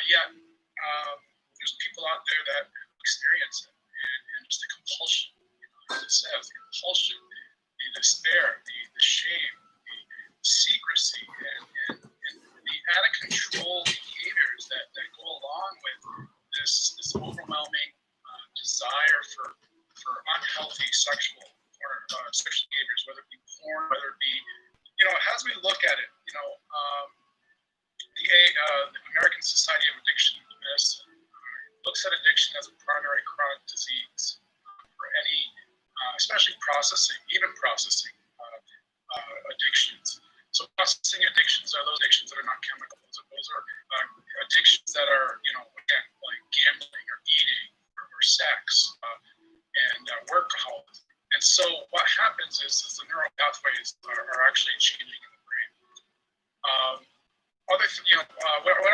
yet there's people out there that experience it, and just the compulsion, as it says, the compulsion, the despair, the shame, the secrecy, and the out of control behaviors that go along with this overwhelming desire for unhealthy sexual or sexual behaviors, whether it be porn, whether it be, as we look at it, the American Society of Addiction Medicine looks at addiction as a primary chronic disease for any, especially even processing addictions. So processing addictions are those addictions that are not chemical. Those are addictions that are, again, like gambling or eating or sex and workaholism. And so what happens is the neural pathways are actually changing in the brain. What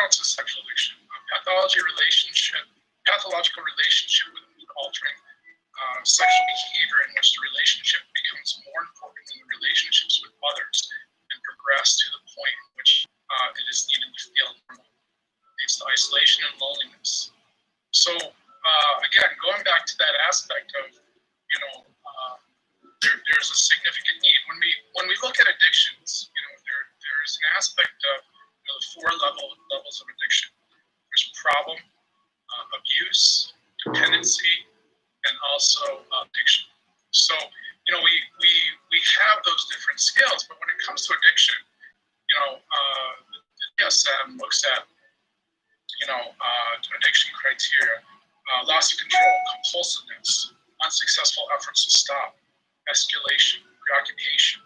else is sexual addiction? Pathological relationship with altering sexual behavior in which the relationship becomes more important than the relationships with others and progress to the point in which it is needed to feel normal. It leads to isolation and loneliness. So again, going back to that aspect of, there's a significant need. When we look at addictions, there's an aspect of the four levels of addiction. There's problem, abuse, dependency, and also addiction. So, we have those different scales, but when it comes to addiction, the DSM looks at, addiction criteria, loss of control, compulsiveness, unsuccessful efforts to stop, escalation, preoccupation,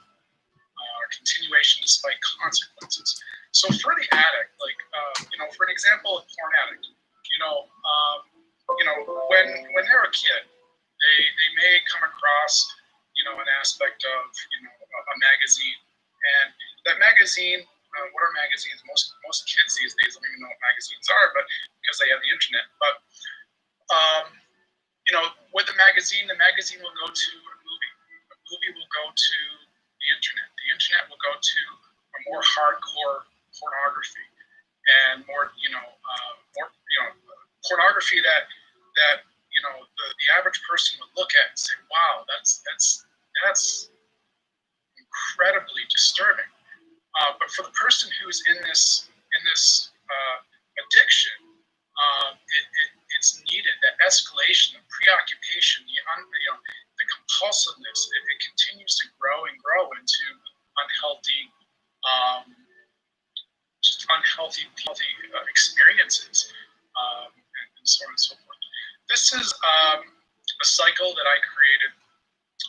continuation despite consequences. So for the addict, for an example, a porn addict, when they're a kid, they may come across, an aspect of, a magazine, and that magazine. What are magazines? Most kids these days don't even know what magazines are, but because they have the internet. But with the magazine will go to a movie. A movie will go to the internet. The internet will go to a more hardcore pornography and more pornography that the average person would look at and say, wow, that's incredibly disturbing. But for the person who's in this addiction, it's needed. That escalation, the preoccupation, the compulsiveness, it continues to grow and grow into unhealthy experiences, and so on and so forth. This is a cycle that I created.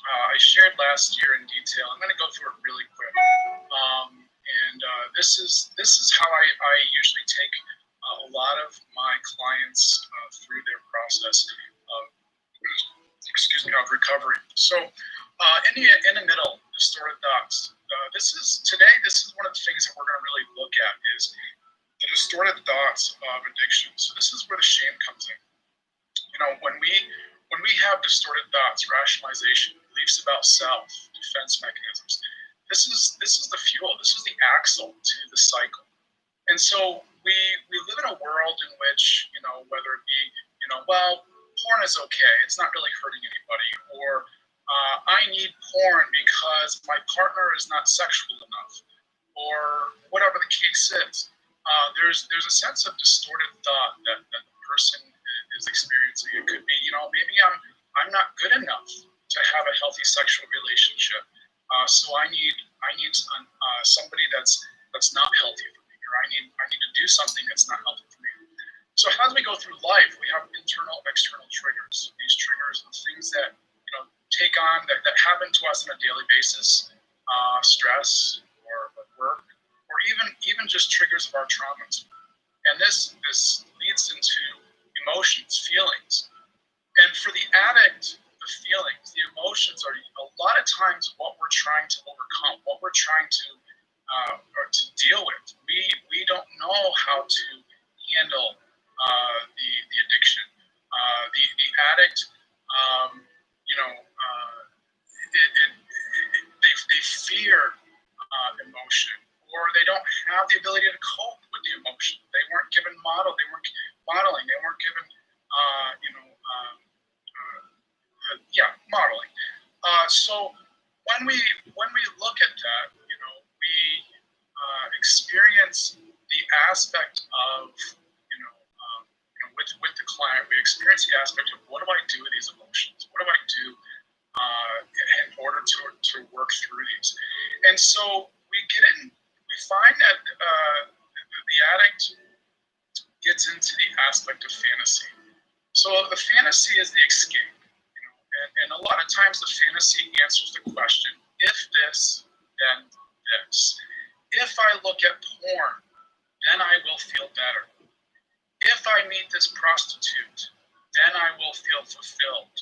I shared last year in detail. I'm going to go through it really quick. This is how I usually take a lot of my clients through their process of recovery. So in the middle, distorted thoughts. This is one of the things that we're going to really look at is the distorted thoughts of addiction. So this is where the shame comes in. When we have distorted thoughts, rationalization, beliefs about self, defense mechanisms, this is the fuel. This is the axle to the cycle. And so we live in a world in which, whether it be, porn is okay. It's not really hurting anybody. Or I need porn because my partner is not sexual enough. Or whatever the case is. There's a sense of distorted thought that the person is experiencing. It could be, maybe I'm not good enough to have a healthy sexual relationship. So I need somebody that's not healthy for me, or I need to do something that's not healthy for me. So as we go through life, we have internal, external triggers. These triggers are things that take on that happen to us on a daily basis, stress or work, or even just triggers of our traumas. And this leads into emotions, feelings. And for the addict, the feelings, the emotions are a lot of times what we're trying to overcome, what we're trying to deal with. We don't know how to handle the addiction. The addict, they fear emotion, or they don't have the ability to cope with the emotion. They weren't given models modeled. They weren't modeling. They weren't given, modeling. So when we look at that, we experience the aspect of with the client. We experience the aspect of what do I do with these emotions? What do I do in order to work through these? And so we find that the addict gets into the aspect of fantasy. So the fantasy is the escape. And a lot of times the fantasy answers the question, if this, then this. If I look at porn, then I will feel better. If I meet this prostitute, then I will feel fulfilled.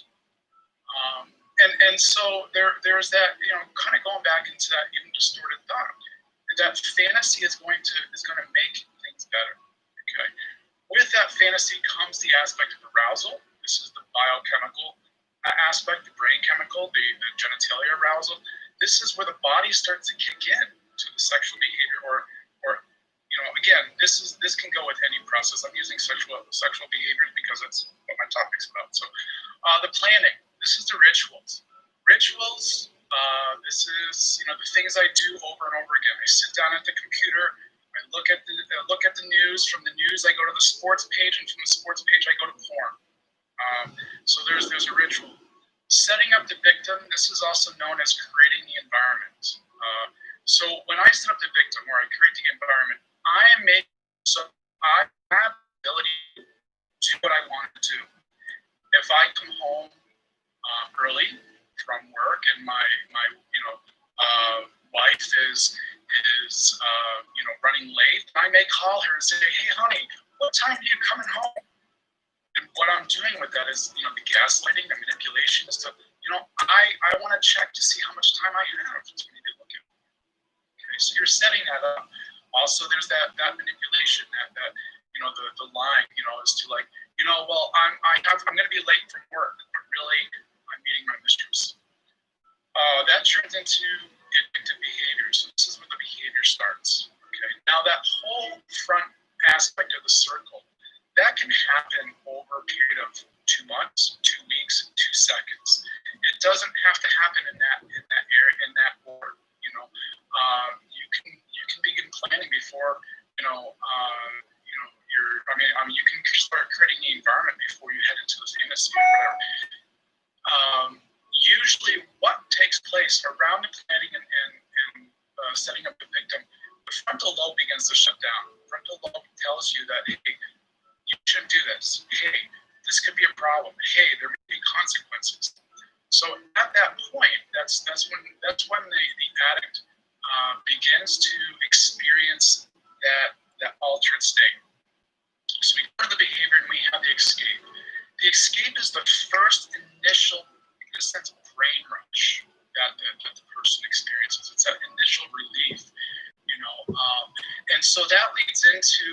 And so there's that, kind of going back into that even distorted thought. That fantasy is going to make things better. Okay. With that fantasy comes the aspect of arousal. This is the biochemical aspect, the brain chemical, the genitalia arousal. This is where the body starts to kick in to the sexual behavior, or again, this can go with any process. I'm using sexual behaviors because that's what my topic's about. So the planning. This is the rituals. Rituals. This is the things I do over and over again. I sit down at the computer. I look at the news. From the news, I go to the sports page, and from the sports page, I go to porn. So there's a ritual. Setting up the victim, this is also known as creating the environment. So when I set up the victim or I create the environment, I have the ability to do what I want to do. If I come home early from work and my wife is running late, I may call her and say, hey honey, what time are you coming home? And what I'm doing with that is, the gaslighting, the manipulation is to, I want to check to see how much time I have to maybe look at. Okay, so you're setting that up. Also, there's that manipulation, that the lying, is to like, well, I'm going to be late from work, but really I'm meeting my mistress. That turns into the addictive behavior. So this is where the behavior starts. Okay, now that whole front aspect of the circle, that can happen over a period of 2 months, 2 weeks, 2 seconds. It doesn't have to happen in that area, in that order. You can begin planning before you can start creating the environment before you head into the fantasy or whatever. Usually, what takes place around the planning and setting up the victim, the frontal lobe begins to shut down. The frontal lobe tells you that, hey, you shouldn't do this. Hey, this could be a problem. Hey, there may be consequences. So at that point, that's when the addict begins to experience that altered state. So we go to the behavior and we have the escape. The escape is the first initial, in a sense, brain rush that the person experiences. It's that initial relief, and so that leads into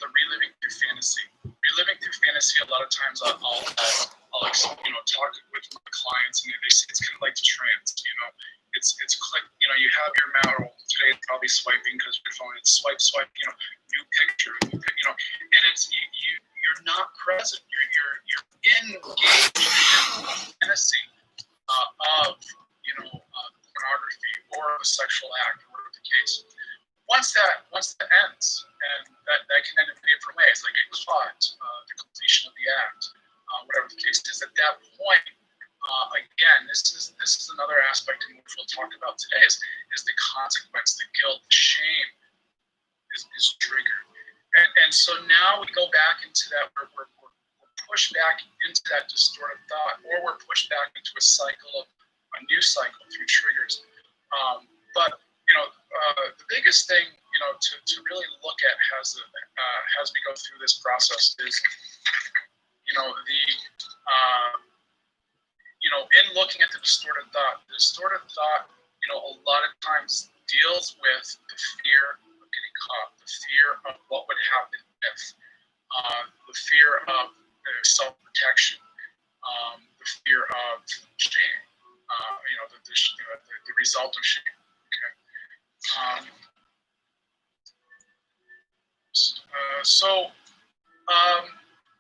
the reliving through fantasy. Reliving through fantasy, a lot of times I'll talk with my clients, and they say it's kind of like the trance. It's click. You have your mouth. Today it's probably swiping because your phone. It's swipe. New picture. And it's you're not present. You're engaged in the fantasy of pornography or a sexual act, or whatever the case. Once that ends, and that can end in different ways, like getting caught, the completion of the act, whatever the case is. At that point, again, this is another aspect in which we'll talk about today is the consequence, the guilt, the shame is triggered, and so now we go back into that. We're pushed back into that distorted thought, or we're pushed back into a new cycle through triggers. But the biggest thing to really look at as we go through this process is in looking at the distorted thought. The distorted thought, a lot of times deals with the fear of getting caught, the fear of what would happen if, the fear of self-protection, the fear of shame, the result of shame. Okay. So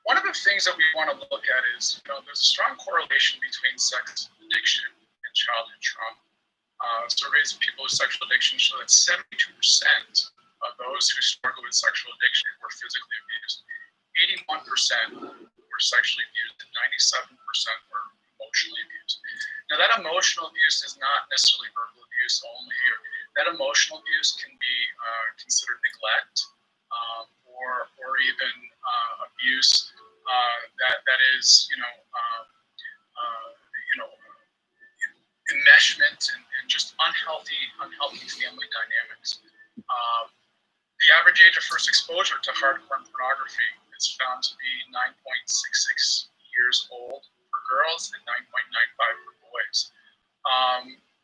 One of the things that we want to look at is, there's a strong correlation between sex addiction and childhood trauma. Surveys of people with sexual addiction show that 72% of those who struggle with sexual addiction were physically abused. 81% were sexually abused, and 97% were emotionally abused. Now, that emotional abuse is not necessarily verbal abuse only. That emotional abuse can be considered neglect, or even abuse that is, enmeshment and just unhealthy family dynamics. The average age of first exposure to hardcore pornography is found to be 9.66 years old for girls and 9.95 for boys.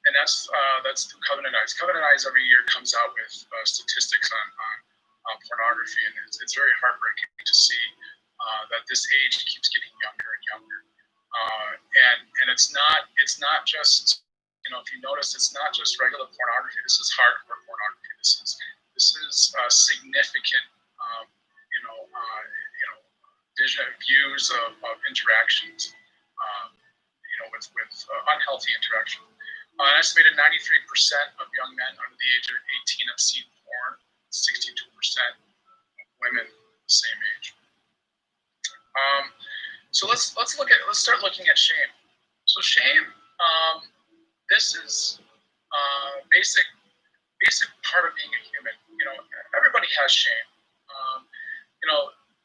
And that's through Covenant Eyes. Covenant Eyes every year comes out with statistics on pornography, and it's very heartbreaking to see that this age keeps getting younger and younger. And it's not just, if you notice, it's not just regular pornography. This is hardcore pornography. This is significant, views of interactions, with unhealthy interaction. An estimated 93% of young men under the age of 18 have seen porn. 62% of women the same age. So let's start looking at shame. So shame, this is basic part of being a human. Everybody has shame.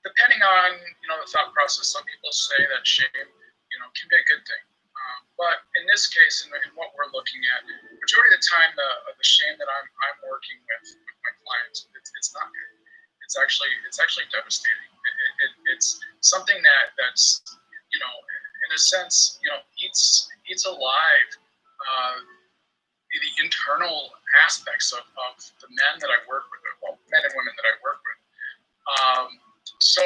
Depending on the thought process, some people say that shame can be a good thing. But in this case, in what we're looking at, majority of the time, the shame that I'm working with my clients, it's not good. It's actually devastating. It's something that's in a sense eats alive the internal aspects of the men that I work with, well, men and women that I work with. So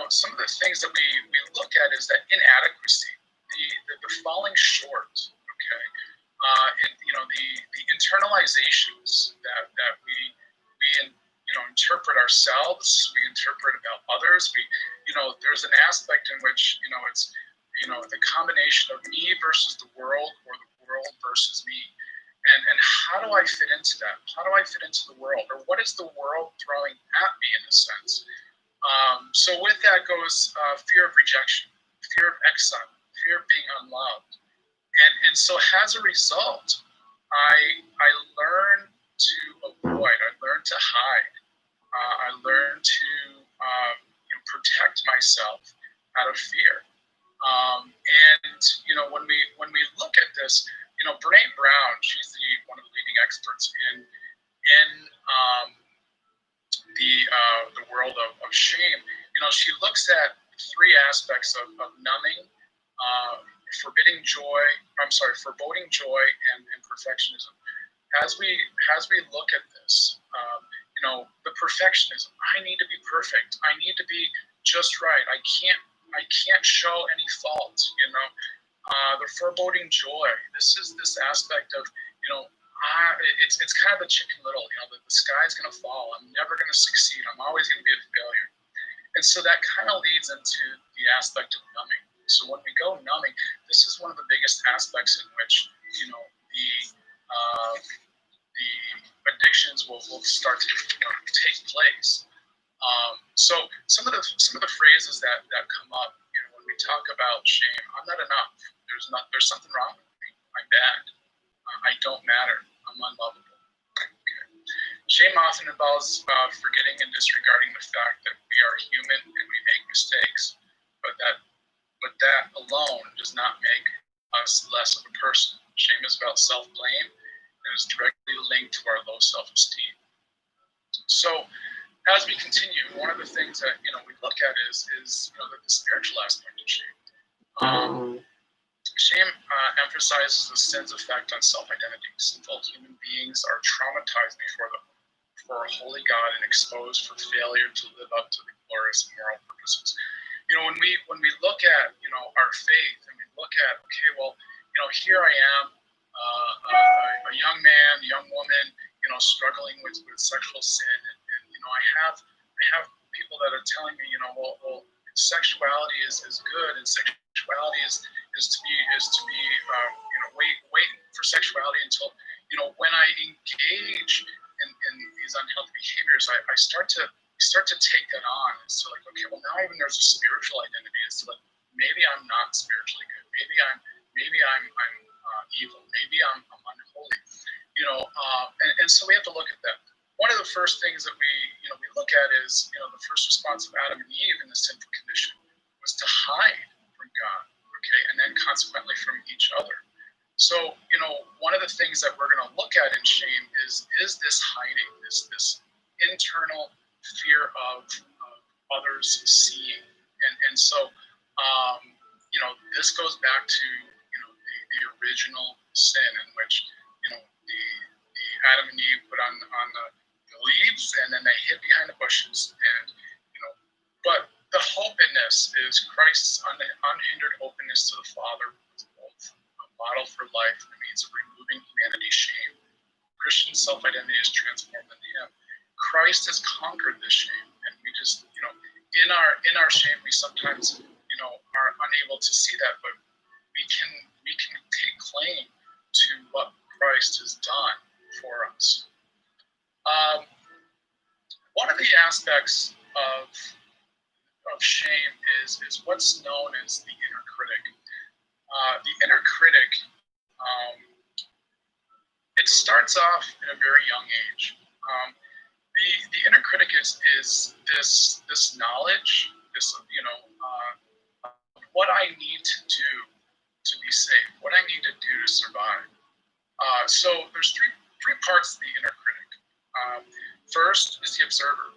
some of the things that we look at is that inadequacy, the falling short, okay, and the internalizations that we interpret ourselves, we interpret about others. There's an aspect in which it's the combination of me versus the world, or the world versus me, and how do I fit into that? How do I fit into the world, or what is the world throwing at me in a sense? So with that goes fear of rejection, fear of exile, fear of being unloved, and so as a result, I learn to avoid, I learn to hide, I learn to protect myself out of fear. And when we look at this, Brene Brown, she's one of the leading experts in the world of shame. She looks at three aspects of numbing, foreboding joy, and perfectionism. As we look at this, the perfectionism. I need to be perfect. I need to be just right. I can't show any fault. The foreboding joy. This is this aspect of it's kind of the Chicken Little. The sky's gonna fall. I'm never gonna succeed. I'm always gonna be a failure. And so that kind of leads into the aspect of numbing. So when we go numbing, this is one of the biggest aspects in which the addictions will start to take place. So some of the phrases that come up when we talk about shame. I'm not enough. There's something wrong with me. I'm bad. I don't matter. I'm unlovable. Okay. Shame often involves forgetting and disregarding the fact that we are human and we make mistakes, but that alone does not make us less of a person. Shame is about self-blame and is directly linked to our low self-esteem. So as we continue, one of the things that we look at is the spiritual aspect of shame. Shame emphasizes the sin's effect on self-identity. Sinful human beings are traumatized before a holy God and exposed for failure to live up to the glorious and moral purposes. When we look at our faith, and we look at, okay, well, here I am, a young man, young woman, struggling with sexual sin, and I have people that are telling me, sexuality is good, and sexuality is to be wait for sexuality until when I engage in these unhealthy behaviors, I start to take that on. It's to like, okay, well now even there's a spiritual identity. It's to like, maybe I'm not spiritually good. Maybe I'm evil. Maybe I'm unholy. And so we have to look at that. One of the first things that we look at is the first response of Adam and Eve in the sinful condition was to hide from God, okay, and then consequently from each other. So one of the things that we're going to look at in shame is this hiding, this internal fear of others seeing, and so this goes back to the original sin in which the Adam and Eve put on the leaves, and then they hid behind the bushes, and but the hope in this is Christ's unhindered openness to the Father, both a model for life and the means of removing humanity's shame. Christian self-identity is transformed into Him. Christ has conquered this shame, and we just in our shame we sometimes are unable to see that, but we can take claim to what Christ has done for us. One of the aspects of shame is what's known as the inner critic. The inner critic, it starts off in a very young age. The inner critic is this knowledge, what I need to do to be safe, what I need to do to survive. So there's three parts of the inner critic. First is the observer.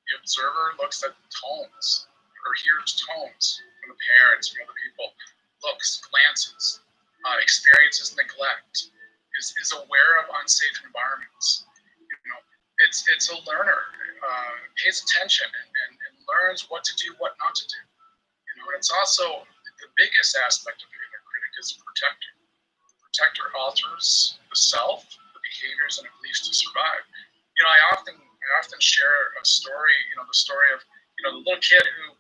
The observer looks at tones or hears tones from the parents, from other people, looks, glances, experiences neglect, is aware of unsafe environments. It's a learner, pays attention and learns what to do, what not to do. It's also the biggest aspect of the inner critic is the protector. The protector alters the self, the behaviors, and the beliefs to survive. I often share a story, the story of the little kid who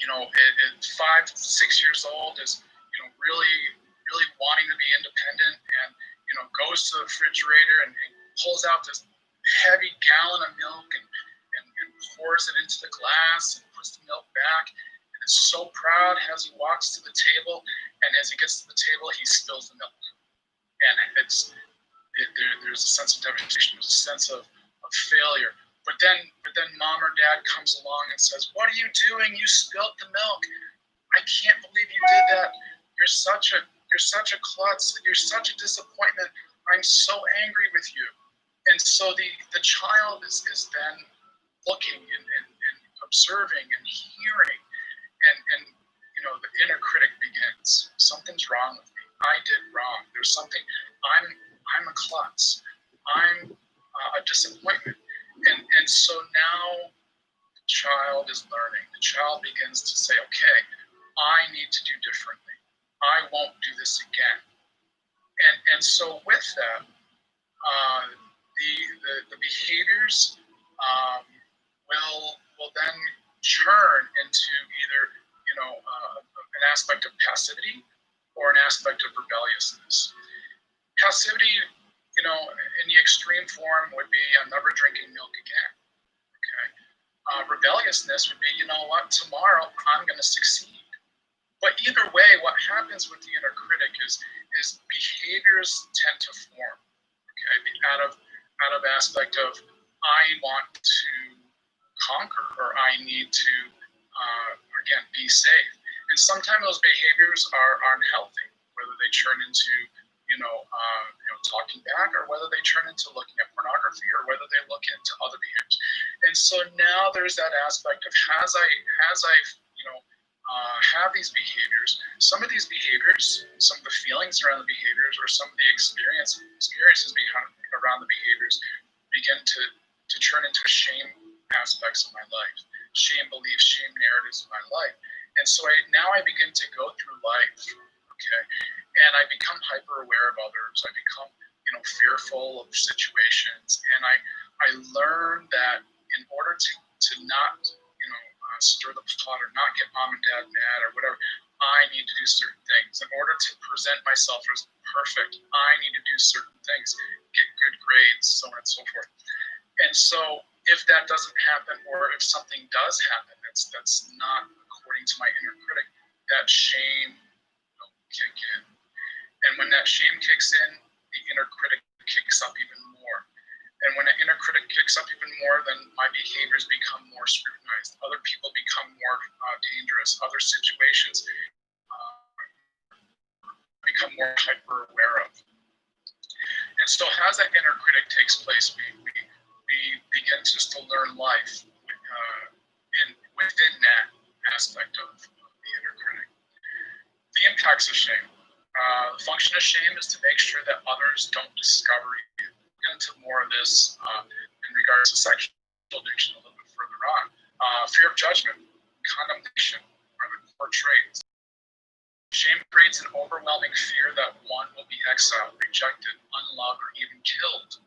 at 5 to 6 years old is really wanting to be independent, and goes to the refrigerator and pulls out this heavy gallon of milk and pours it into the glass and puts the milk back, and is so proud as he walks to the table, and as he gets to the table he spills the milk, and there's a sense of devastation, there's a sense of failure. But then mom or dad comes along and says, "What are you doing? You spilled the milk. I can't believe you did that. You're such a klutz. You're such a disappointment. I'm so angry with you." And so the child is then looking and observing and hearing, and the inner critic begins. Something's wrong with me. I did wrong. There's something. I'm a klutz. I'm a disappointment. And so now the child is learning. The child begins to say, okay, I need to do differently. I won't do this again. And so with that, the behaviors will then churn into either an aspect of passivity or an aspect of rebelliousness. Passivity, in the extreme form would be, I'm never drinking milk again. Okay. Rebelliousness would be, tomorrow I'm going to succeed. But either way, what happens with the inner critic is behaviors tend to form. Okay, out of aspect of I want to conquer, or I need to again be safe. And sometimes those behaviors are unhealthy, whether they turn into talking back, or whether they turn into looking at pornography, or whether they look into other behaviors. And so now there's that aspect of as I have these behaviors, some of these behaviors, some of the feelings around the behaviors, or some of the experiences around the behaviors begin to turn into shame aspects of my life, shame beliefs, shame narratives of my life. And so now I begin to go through life, okay, and I become hyper aware of others. I become fearful of situations, and I learn that in order to not, stir the pot or not get mom and dad mad or whatever, I need to do certain things. In order to present myself as perfect, I need to do certain things, get good grades, so on and so forth. And so if that doesn't happen, or if something does happen that's not according to my inner critic, that shame will kick in. And when that shame kicks in, the inner critic kicks up even more. And when an inner critic kicks up even more, then my behaviors become more scrutinized. Other people become more dangerous. Other situations become more hyper aware of. And so as that inner critic takes place, we begin just to learn life within that aspect of the inner critic. The impacts of shame. The function of shame is to make sure that others don't discover you. We'll get into more of this in regards to sexual addiction a little bit further on. Fear of judgment, condemnation are the core traits. Shame creates an overwhelming fear that one will be exiled, rejected, unloved, or even killed.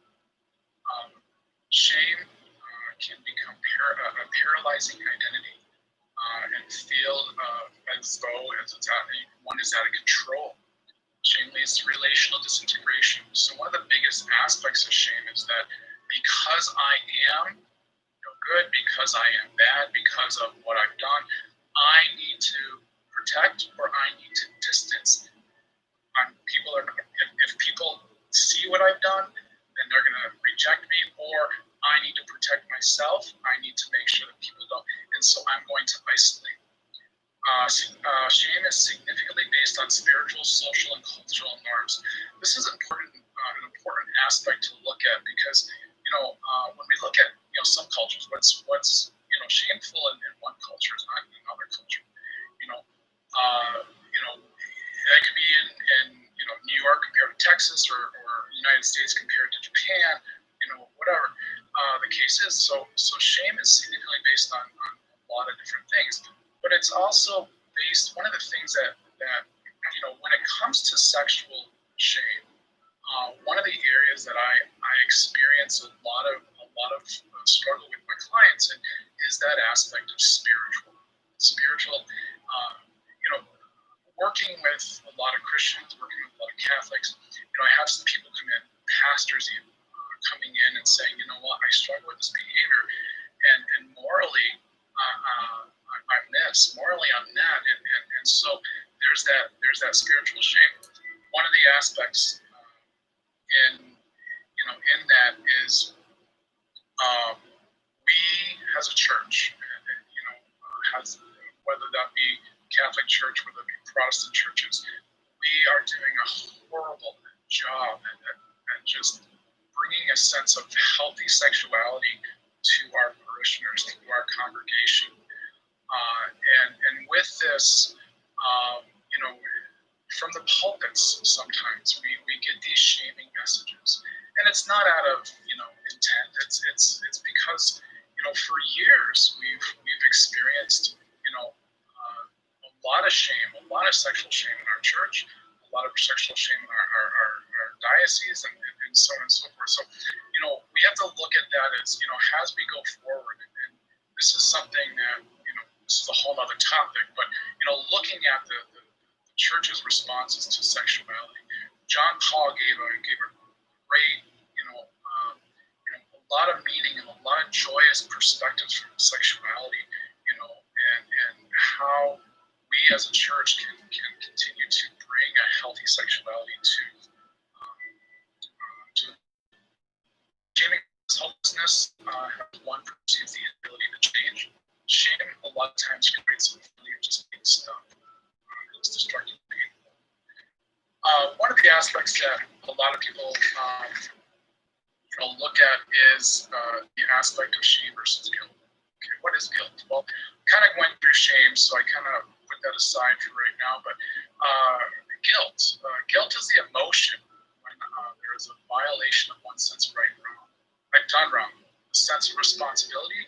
Shame can become a paralyzing identity and feel as though one is out of control. Shame leads to relational disintegration. So one of the biggest aspects of shame is that because I am good, because I am bad, because of what I've done, I need to protect or I need to distance. If people see what I've done, then they're going to reject me, or I need to protect myself. I need to make sure that people don't, and so I'm going to isolate. Shame is significantly based on spiritual, social, and cultural norms. This is an important aspect to look at because when we look at some cultures, what's shameful in one culture is not in another culture. That could be in New York compared to Texas, or United States compared to Japan. Whatever the case is. So shame is significantly based on a lot of different things, but it's also based. One of the things that when it comes to sexual shame, one of the areas that I experience a lot of struggle with my clients is that aspect of spiritual. Working with a lot of Christians, working with a lot of Catholics, I have some people come in, pastors even, coming in and saying, I struggle with this behavior, and morally, I'm this, morally I'm that, and so there's that spiritual shame. One of the aspects in that is we as a church, whether that be Catholic Church, whether it be Protestant churches, we are doing a horrible job at just bringing a sense of healthy sexuality to our parishioners, to our congregation. And with this, from the pulpits, sometimes we get these shaming messages, and it's not out of intent. It's because for years we've experienced a lot of shame, a lot of sexual shame in our church, a lot of sexual shame in our diocese, and so on and so forth. So we have to look at that as as we go forward, and this is something that this is a whole other topic, but looking at the church's responses to sexuality. John Paul gave a great, a lot of meaning and a lot of joyous perspectives from sexuality, and how we as a church can continue to bring a healthy sexuality to shaming hopelessness. One perceives the ability to change. Shame a lot of times creates a feeling of just being stuck. It's destructive painful. One of the aspects that a lot of people look at is the aspect of shame versus guilt. Okay, what is guilt? Well, kind of went through shame, so I kind of put that aside for right now. But guilt is the emotion when there is a violation of one's sense of right and wrong. I've done wrong. A sense of responsibility,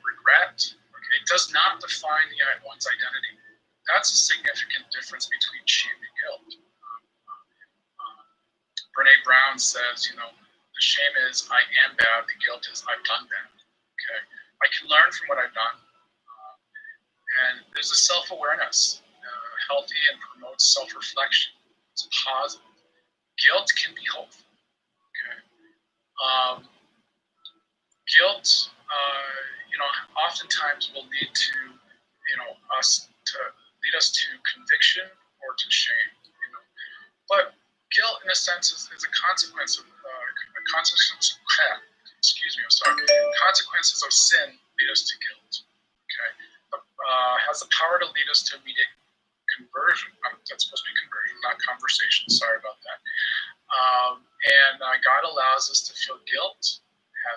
regret. Okay, it does not define one's identity. That's a significant difference between shame and guilt. Brene Brown says, the shame is I am bad, the guilt is I've done bad. Okay, I can learn from what I've done, and there's a self-awareness, healthy and promotes self-reflection. It's positive. Guilt can be hopeful. Okay, guilt, oftentimes will lead to, us to lead us to conviction or to shame. But guilt, in a sense, is a consequence of excuse me. I'm sorry. Consequences of sin lead us to guilt. Okay, has the power to lead us to immediate conversion. That's supposed to be conversion, not conversation. Sorry about that. And God allows us to feel guilt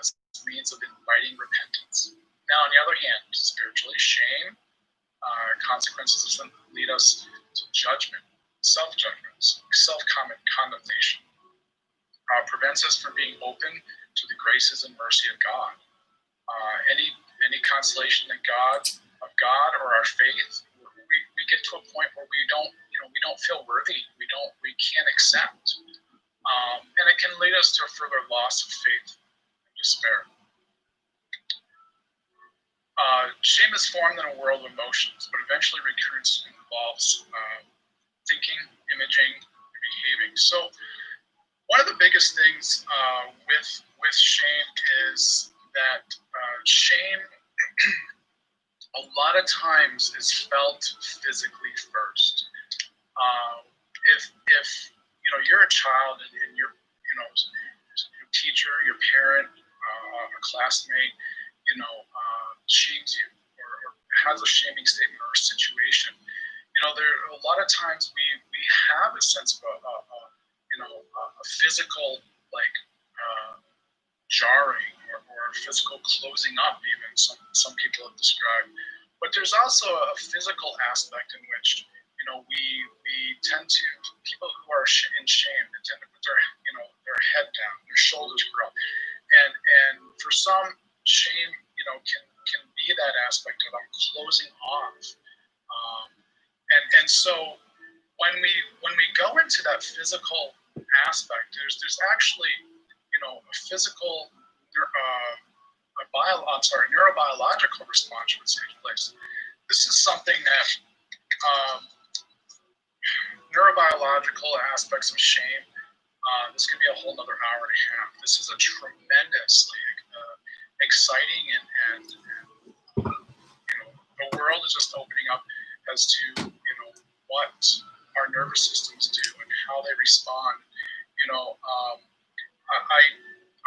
as means of inviting repentance. Now, on the other hand, spiritually, shame, consequences of sin lead us to judgment, self-judgment, self-condemnation. Prevents us from being open to the graces and mercy of God. Any consolation that of God or our faith, we get to a point where we don't feel worthy. We can't accept, and it can lead us to a further loss of faith and despair. Shame is formed in a world of emotions, but eventually recruits and involves thinking, imaging, and behaving. So one of the biggest things with shame is that shame a lot of times is felt physically first. If you're a child and your teacher, your parent, a classmate, shames you or has a shaming statement or a situation, there are a lot of times we have a sense of a physical jarring or physical closing up, even some people have described. But there's also a physical aspect in which we tend to, people who are in shame, they tend to put their head down, their shoulders grow, and for some, shame can be that aspect of I'm closing off, and so when we go into that physical aspect, there's actually a physical neurobiological response would take place. This is something that neurobiological aspects of shame. This could be a whole other hour and a half. This is a tremendously exciting and the world is just opening up as to what our nervous systems do and how they respond.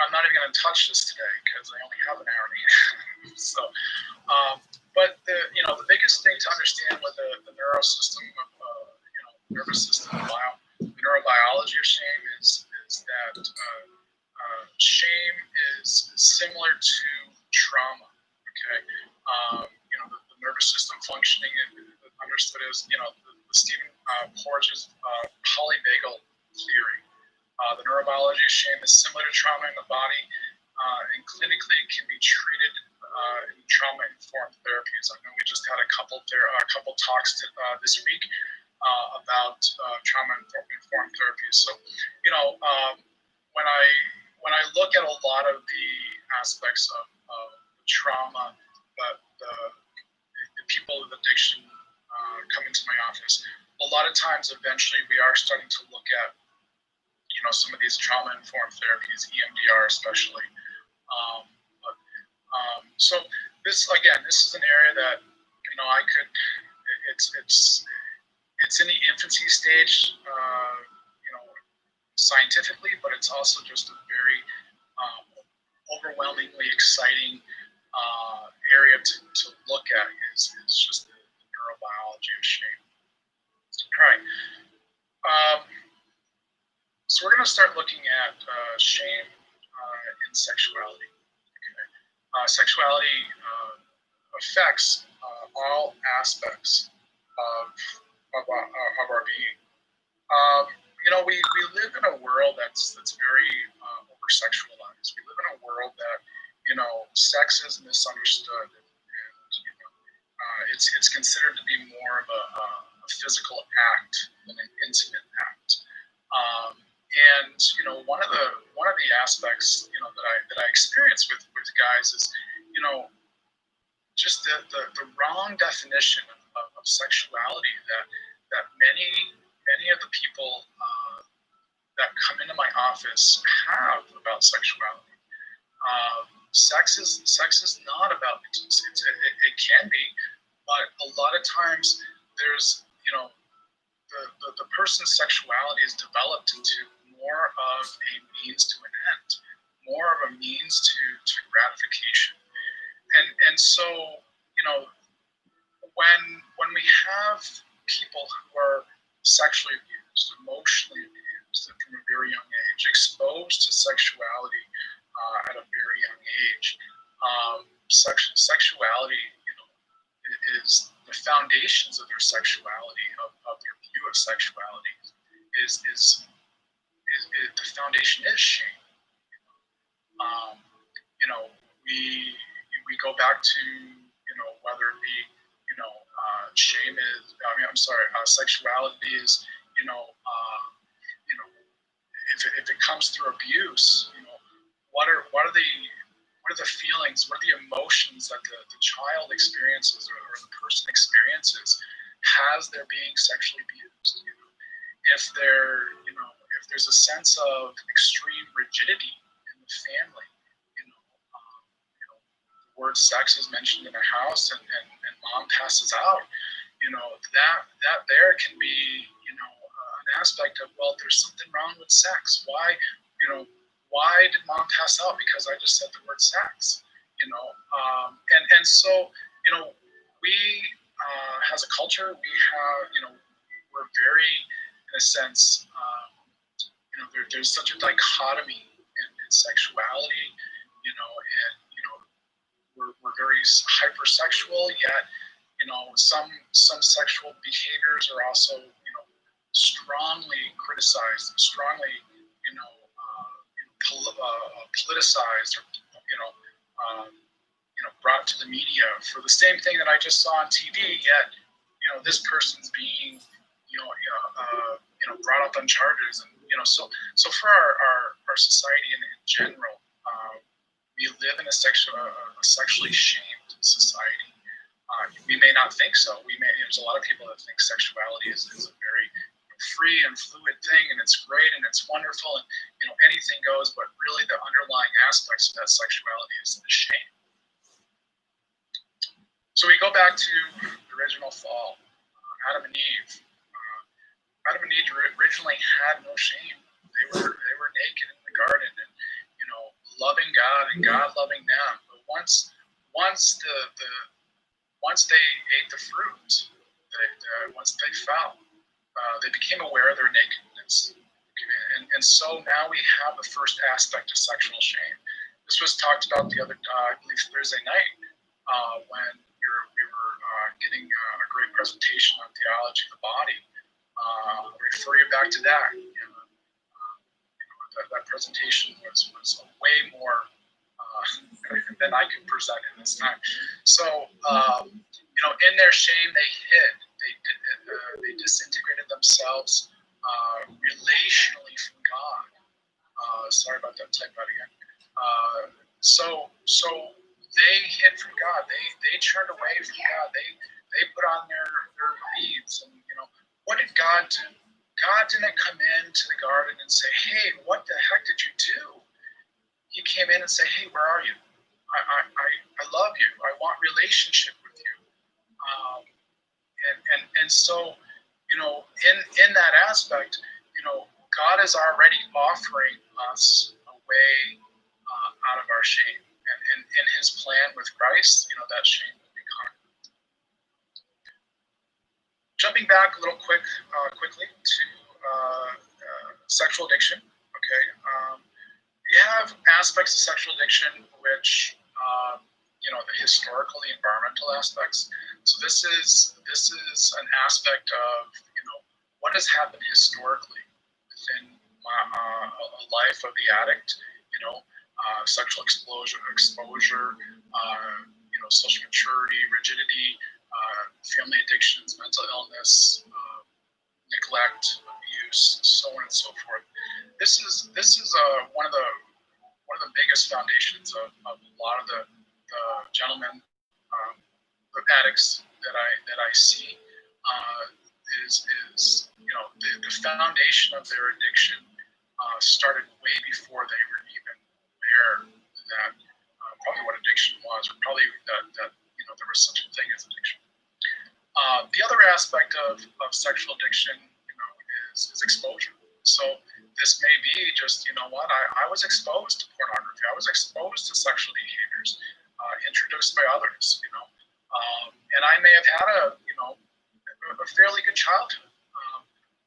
I'm not even going to touch this today because I only have an hour and a half. So, but the biggest thing to understand with the nervous system, the neurobiology of shame is that shame is similar to trauma. Okay, the nervous system functioning understood as the Stephen Porges polyvagal theory. The neurobiology of shame is similar to trauma in the body, and clinically can be treated in trauma-informed therapies. I know we just had a couple talks this week about trauma-informed therapies. So, when I look at a lot of the aspects of trauma, the people with addiction come into my office, a lot of times, eventually, we are starting to look at some of these trauma-informed therapies, EMDR especially. So this is an area that I could. It's in the infancy stage, scientifically, but it's also just a very overwhelmingly exciting area to look at. Is just the neurobiology of shame. All right. So we're going to start looking at shame in sexuality. Okay. Sexuality affects all aspects of our being. We live in a world that's very over-sexualized. We live in a world that sex is misunderstood, and it's considered to be more of a physical act than an intimate act. And one of the aspects that I experience with guys you know, just the wrong definition of sexuality that many of the people that come into my office have about sexuality. Sex is not about intimacy. It can be, but a lot of times there's the person's sexuality is developed into more of a means to an end, more of a means to gratification, and so when we have people who are sexually abused, emotionally abused from a very young age, exposed to sexuality at a very young age, sexuality, is the foundations of their sexuality, of their view of sexuality, is the foundation is shame. Um, we go back to whether it be shame is I'm sorry, sexuality is if it comes through abuse, what are the feelings, what are the emotions that the child experiences or the person experiences as they're being sexually abused. If if there's a sense of extreme rigidity in the family, the word sex is mentioned in a house and mom passes out, that there can be an aspect of, well, there's something wrong with sex. Why did mom pass out? Because I just said the word sex, and so we as a culture, we have we're very, in a sense, there's such a dichotomy in sexuality, and we're very hypersexual, yet some sexual behaviors are also strongly criticized, strongly politicized, or brought to the media for the same thing that I just saw on TV. Yet this person's being brought up on charges, and so for our society in general, we live in a sexually shamed society. We may not think so. There's a lot of people that think sexuality is a very free and fluid thing, and it's great and it's wonderful, and anything goes. But really, the underlying aspects of that sexuality is the shame. So we go back to the original fall, Adam and Eve. Adam and Eve originally had no shame. They were naked in the garden, and loving God and God loving them. But once they ate the fruit, once they fell, they became aware of their nakedness. And so now we have the first aspect of sexual shame. This was talked about the other, I believe, Thursday night, when we were getting a great presentation on theology of the body. I'll refer you back to that. That presentation was way more than I could present in this time. So, in their shame, they hid. They disintegrated themselves relationally from God. Sorry about that typo again. So they hid from God. They turned away from God. They put on their leaves, and what did God do? God didn't come into the garden and say, "Hey, what the heck did you do?" He came in and said, "Hey, where are you? I love you. I want relationship with you." And so, in that aspect, God is already offering us a way out of our shame, and in His plan with Christ, that shame will be conquered. Jumping back a little quickly to sexual addiction. Okay, you have aspects of sexual addiction which the historical, the environmental aspects. So this is an aspect of what has happened historically within a life of the addict. Sexual exposure, social maturity, rigidity, family addictions, mental illness, neglect, abuse, so on and so forth. This is one of the biggest foundations of a lot of the gentlemen, the addicts that I see, is the foundation of their addiction started way before they were even aware that probably what addiction was, or probably that there was such a thing as addiction. The other aspect of sexual addiction, is exposure. So this may be just, I was exposed to pornography. I was exposed to sexual behaviors, introduced by others, and I may have had a fairly good childhood.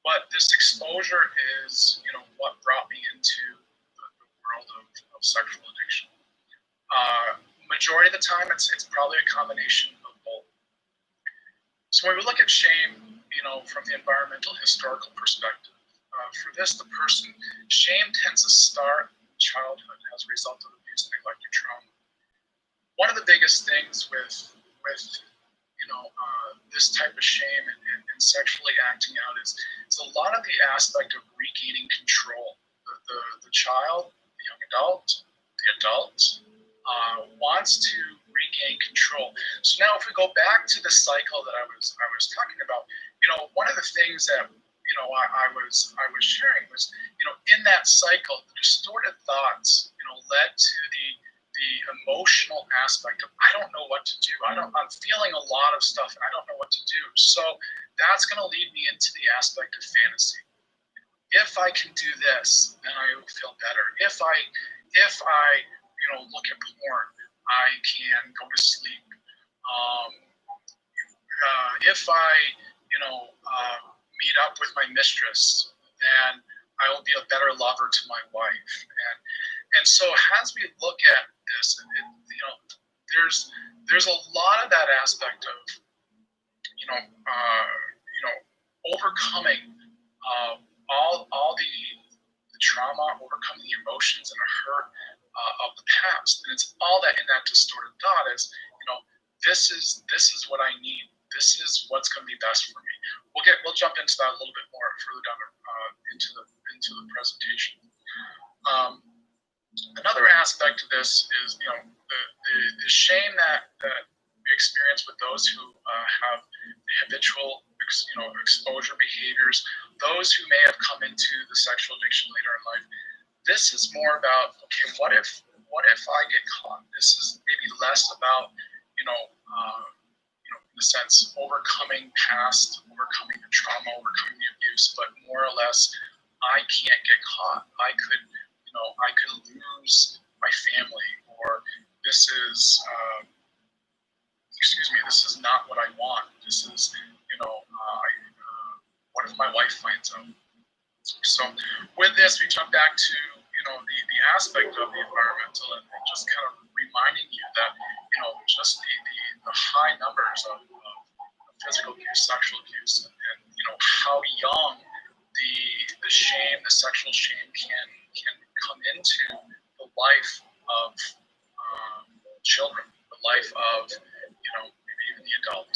But this exposure is, what brought me into the world of sexual addiction. Majority of the time, it's probably a combination of both. So when we look at shame, from the environmental historical perspective, for this, the person, shame tends to start in childhood as a result of abuse, neglect, or trauma. One of the biggest things with this type of shame and sexually acting out is a lot of the aspect of regaining control. The child, the young adult, the adult wants to regain control. So now, if we go back to the cycle that I was talking about, one of the things that I was sharing was, in that cycle, the distorted thoughts, led to the emotional aspect of, I don't know what to do. I'm feeling a lot of stuff and I don't know what to do. So that's going to lead me into the aspect of fantasy. If I can do this, then I will feel better. If I look at porn, I can go to sleep. If I meet up with my mistress, then I will be a better lover to my wife. And so as we look at this, there's a lot of that aspect of overcoming all the trauma, overcoming the emotions and the hurt of the past, and it's all that in that distorted thought is, this is what I need. This is what's going to be best for me. We'll jump into that a little bit more further down into the presentation. Another aspect of this is, the shame that we experience with those who have habitual, exposure behaviors, those who may have come into the sexual addiction later in life. This is more about, okay, what if I get caught? This is maybe less about, in a sense, overcoming overcoming the trauma, overcoming the abuse, but more or less, I can't get caught. I could lose my family, or this is, this is not what I want. This is, what if my wife finds out? So with this, we jump back to, the aspect of the environmental, and just kind of reminding you that, just the high numbers of physical abuse, sexual abuse, and how young the shame, the sexual shame can come into the life of children, the life of, maybe even the adult.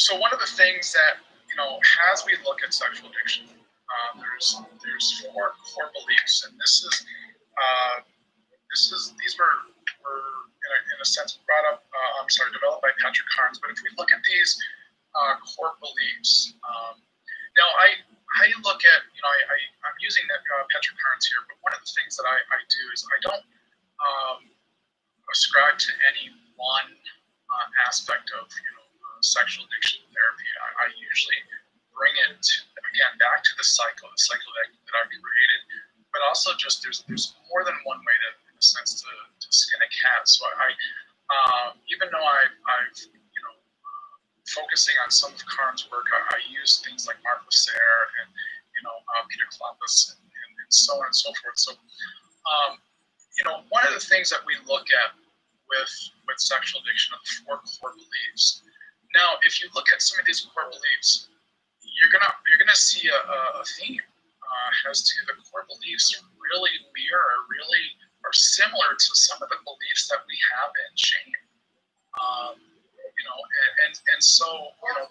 So one of the things that, as we look at sexual addiction, there's 4 core beliefs, and these were in a sense developed by Patrick Carnes. But if we look at these core beliefs, now I look at, I'm using Patrick Carnes here, but one of the things that I do is I don't ascribe to any one aspect of sexual addiction therapy. I usually bring it again back to the cycle that I created, but also just there's more than one way to, in a sense, to skin a cat. So even though I've focusing on some of Carnes' work, I use things like Mark Lasser and Peter Klopas and so on and so forth. So one of the things that we look at with sexual addiction are the 4 core beliefs. Now, if you look at some of these core beliefs, you're gonna see a theme as to the core beliefs really are similar to some of the beliefs that we have in shame. And so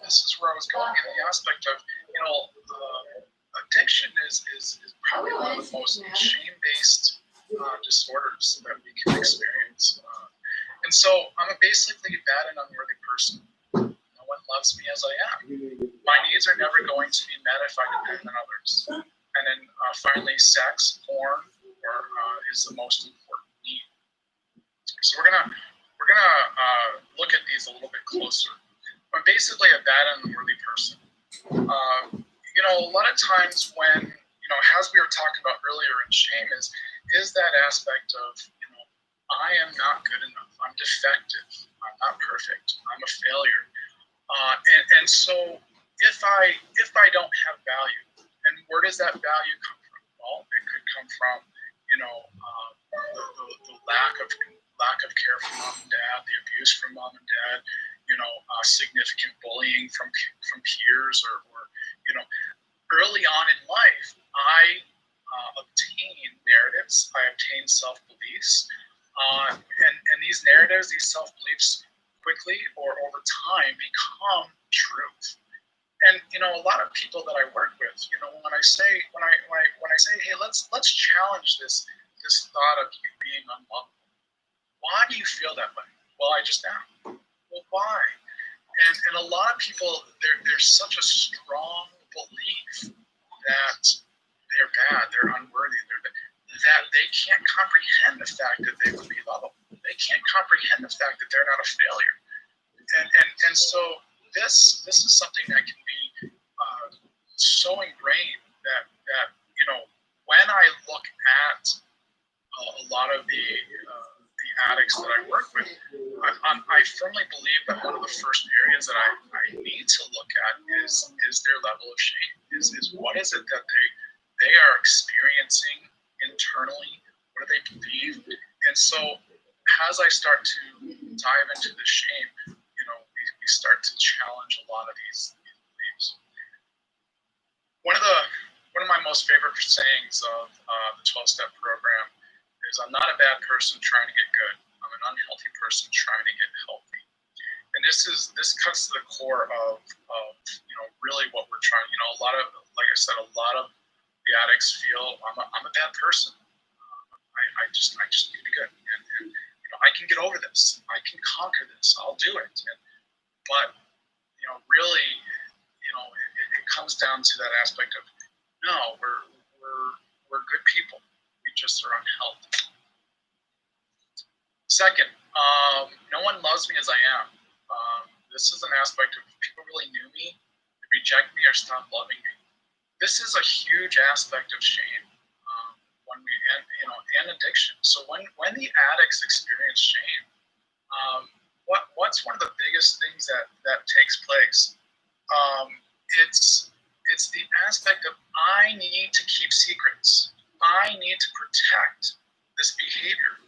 this is where I was going in the aspect of addiction is probably one of the most shame-based disorders that we can experience. And so I'm basically a bad and unworthy person. No one loves me as I am. My needs are never going to be met if I depend on others. And then finally, sex, porn, is the most important need. So we're gonna look at these a little bit closer. I'm basically a bad and unworthy person. A lot of times when as we were talking about earlier in shame, is that aspect of I am not good enough. I'm defective. I'm not perfect. I'm a failure. And so if I don't have value, and where does that value come from? Well, it could come from the lack of care from mom and dad, the abuse from mom and dad, significant bullying from peers, or early on in life, I obtain narratives, I obtain self-beliefs, and these narratives, these self-beliefs, quickly or over time become truth. And a lot of people that I work with, when I say, hey, let's challenge this thought of you being unlovable. Why do you feel that way? Well, I just am. Well, why? And a lot of people, there's such a strong belief that they're bad, they're unworthy, that they can't comprehend the fact that they would be lovable. They can't comprehend the fact that they're not a failure. And so this is something that can be so ingrained that when I look at a lot of the addicts that I work with, I firmly believe that one of the first areas that I need to look at is their level of shame. Is what is it that they are experiencing internally? What do they believe? And so as I start to dive into the shame, we start to challenge a lot of these beliefs. One of my most favorite sayings of the 12-step program is, I'm not a bad person trying to get good. I'm an unhealthy person trying to get healthy. And this cuts to the core of really what we're trying. A lot of, like I said, a lot of the addicts feel I'm a bad person. I just need to be good, and I can get over this. I can conquer this. I'll do it. But really, it comes down to that aspect of no, we're good people. We just are unhealthy. Second, no one loves me as I am. This is an aspect of people really knew me, they reject me, or stop loving me. This is a huge aspect of shame. And addiction. So when the addicts experience shame, what's one of the biggest things that takes place? It's the aspect of I need to keep secrets. I need to protect this behavior.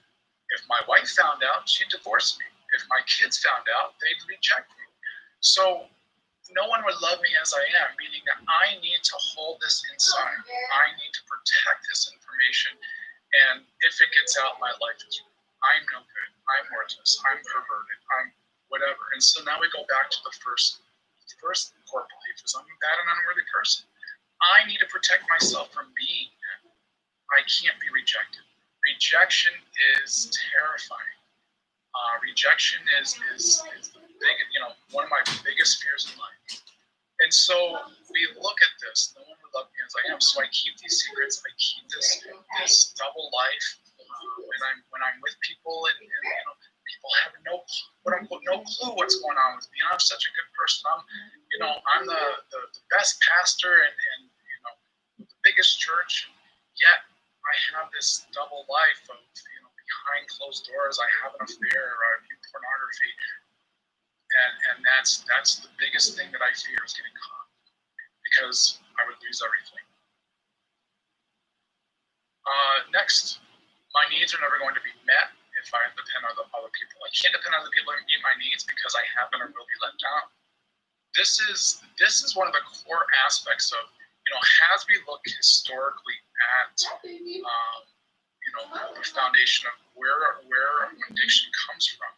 If my wife found out, she'd divorce me. If my kids found out, they'd reject me. So no one would love me as I am, meaning that I need to hold this inside. I need to protect this information. And if it gets out, my life is ruined. I'm no good. I'm worthless. I'm perverted. I'm whatever. And so now we go back to the first core belief is I'm a bad and unworthy person. I need to protect myself from being that. I can't be rejected. Rejection is terrifying. Rejection is the big, one of my biggest fears in life. And so we look at this. No one would love me as I am. So I keep these secrets. I keep this double life. When I'm with people and people have no clue what's going on with me. I'm such a good person. I'm the best pastor and the biggest church. Yet I have this double life of behind closed doors. I have an affair, or I view pornography. And that's the biggest thing that I fear is getting caught, because I would lose everything. Next, my needs are never going to be met if I depend on other people. I can't depend on other people to meet my needs because I have been or will be let down. This is one of the core aspects of as we look historically at the foundation of where addiction comes from.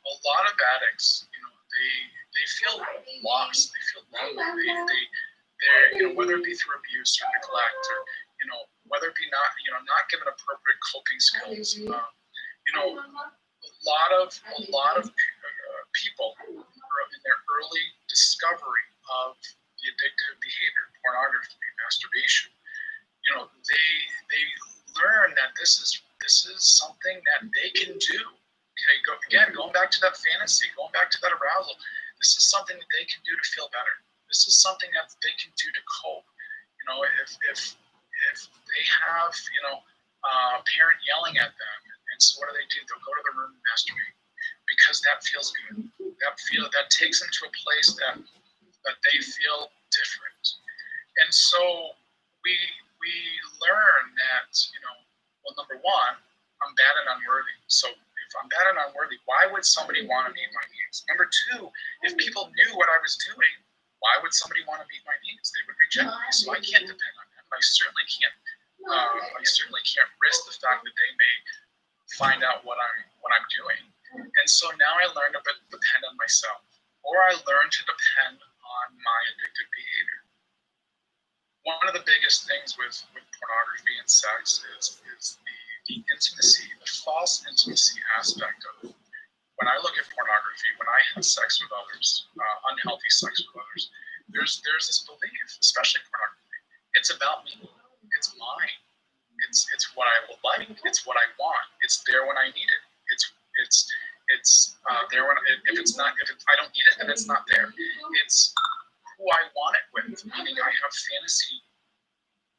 A lot of addicts, they feel lost. They feel lonely. They're whether it be through abuse or neglect, or whether it be not given appropriate themselves. You know, a lot of people who are in their early discovery of the addictive behavior, pornography, masturbation. You know, they learn that this is something that they can do. Okay, going back to that fantasy, going back to that arousal. This is something that they can do to feel better. This is something that they can do to cope. You know, if they have, you know, a parent yelling at them, and so what do? They'll go to the room and masturbate because that feels good. That takes them to a place that they feel different. And so we learn that, you know, well, number one, I'm bad and unworthy. So if I'm bad and unworthy, why would somebody want to meet my needs? Number two, if people knew what I was doing, why would somebody want to meet my needs? They would reject me. So I can't depend on them. I certainly can't risk the fact that they may find out what I'm doing. And so now I learn to depend on myself, or I learn to depend on my addictive behavior. One of the biggest things with pornography and sex is the intimacy, the false intimacy aspect of it. When I look at pornography, when I have sex with others, unhealthy sex with others, there's this belief, especially pornography, it's about me, it's mine, it's what I would like, it's what I want, it's there when I need it, it's there when if I don't need it, then it's not there. It's who I want it with, meaning I have fantasy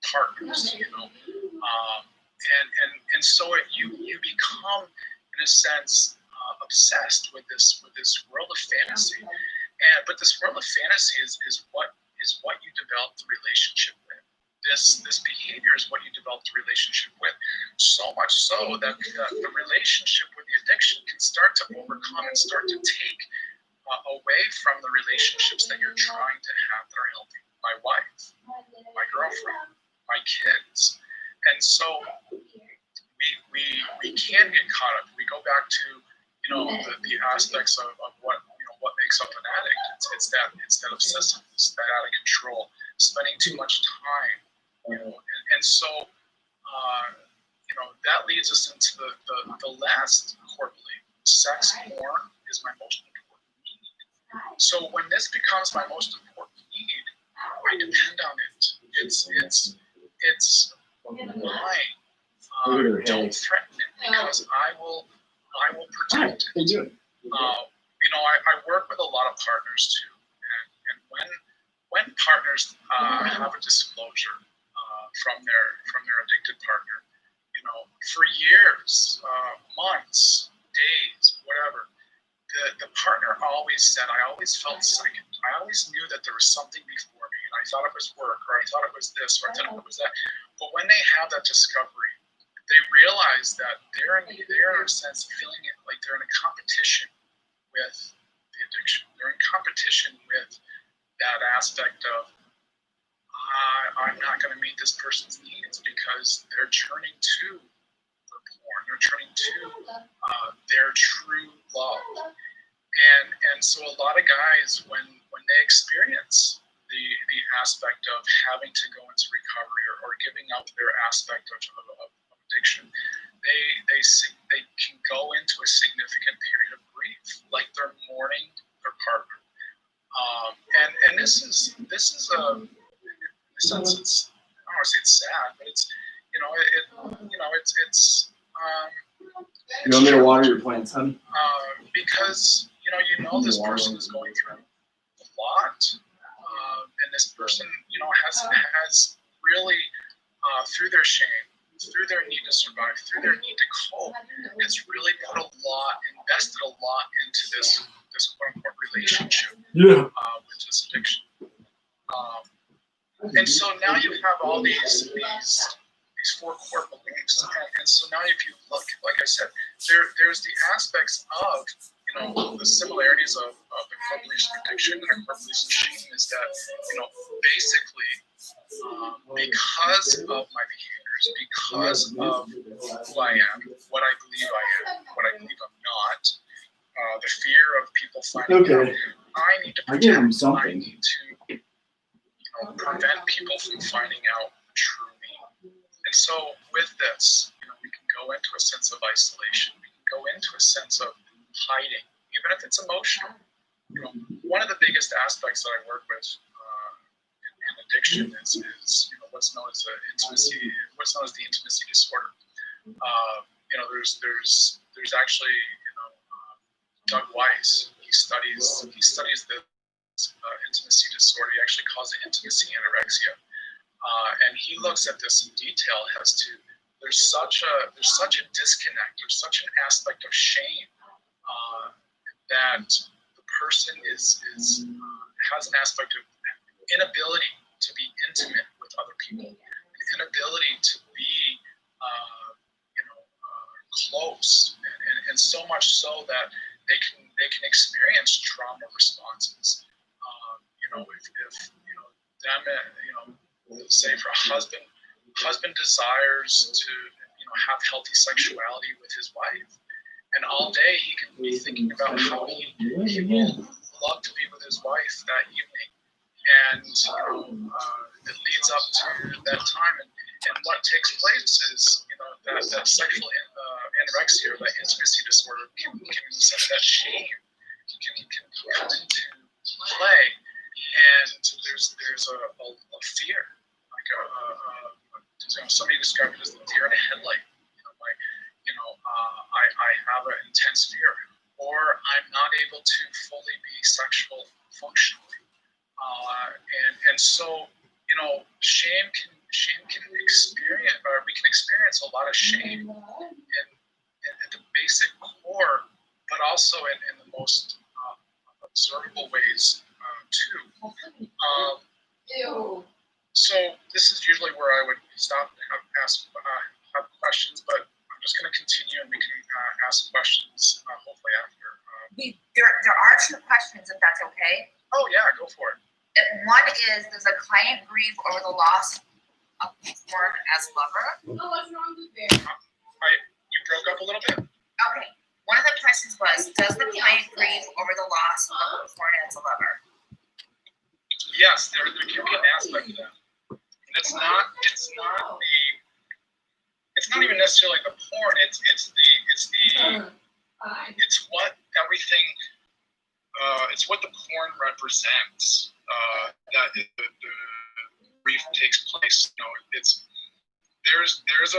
partners, you know, and so you become, in a sense, obsessed with this world of fantasy, but this world of fantasy is what you develop the relationship with. This behavior is what you develop the relationship with. So much so that the relationship with the addiction can start to overcome and start to take away from the relationships that you're trying to have that are healthy. My wife, my girlfriend, my kids, and so we can get caught up. We go back to, you know, the aspects of what, you know, what makes up an addict. It's that obsessiveness, that out of control, spending too much time, you know, and so you know, that leads us into the last core belief. Sex porn is my most important need. So when this becomes my most important need, I depend on it. It's mine. Don't threaten it, because I will protect it. You know, I work with a lot of partners too, and when partners have a disclosure from their addicted partner, you know, for years, months, days, whatever, the partner always said, I always felt second. I always knew that there was something before me, and I thought it was work, or I thought it was this, or I thought it was that. But when they have that discovery, they realize that they're in a sense feeling it like they're in a competition with the addiction. They're in competition with that aspect of, I'm not going to meet this person's needs because they're turning to the porn. They're turning to their true love. And so a lot of guys, when they experience the aspect of having to go into recovery or giving up their aspect of addiction, they can go into a significant period of grief, like they're mourning their partner. And this is in a sense, it's, I don't want to say it's sad, but it's, you know, it's you want me to water your plants, honey? Because you know this person is going through a lot, and this person, you know, has really through their shame, through their need to survive, through their need to cope, has really invested a lot into this quote unquote relationship with this addiction. And so now you have all these four core beliefs, and so now if you look, like I said, there's the aspects of, you know, the similarities of the core beliefs of addiction and the core beliefs of shame is that, you know, basically because of my behaviors, because of who I am, what I believe I am, what I believe I'm not, the fear of people finding out, I need to protect, I need to prevent people from finding out true me. And so with this, you know, we can go go into a sense of isolation. We can go into a sense of hiding, even if it's emotional. One of the biggest aspects that I work with in addiction is what's known as the intimacy disorder. There's actually Doug Weiss. He studies the intimacy disorder. He actually calls it intimacy anorexia, and he looks at this in detail as to there's such a disconnect. There's such an aspect of shame that the person has an aspect of inability to be intimate with other people, an inability to be close, and so much so that they can experience trauma responses. If say for a husband desires to have healthy sexuality with his wife, and all day he can be thinking about how he will love to be with his wife that evening, and it leads up to that time, and what takes place is that sexual anorexia or that intimacy disorder can that shame can come into play, and there's a fear, like somebody described it as the deer in a headlight. I have an intense fear, or I'm not able to fully be sexual functionally, and so shame can experience, or we can experience a lot of shame in the basic core, but also in the most observable ways too. So this is usually where I would stop and have questions, but I'm just going to continue, and we can ask questions hopefully after. There are two questions, if that's okay. Oh yeah, go for it. One is, does a client grieve over the loss of porn as lover? Oh, what's wrong with there? You broke up a little bit. Okay. One of the questions was, does the client grieve over the loss of porn as a lover? Yes, there can be an aspect of that. And it's not even necessarily the porn. It's what everything. It's what the porn represents. That the grief takes place. There's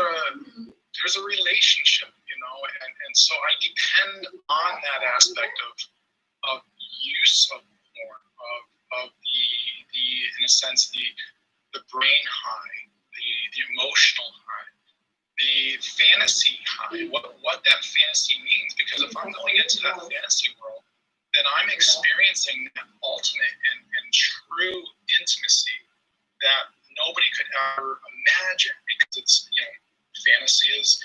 a relationship, and so I depend on that aspect of use of porn, of the in a sense the brain high, the emotional high, the fantasy high, what that fantasy means, because if I'm going into that fantasy world, then I'm experiencing that ultimate and true intimacy that nobody could ever imagine, because it's fantasy is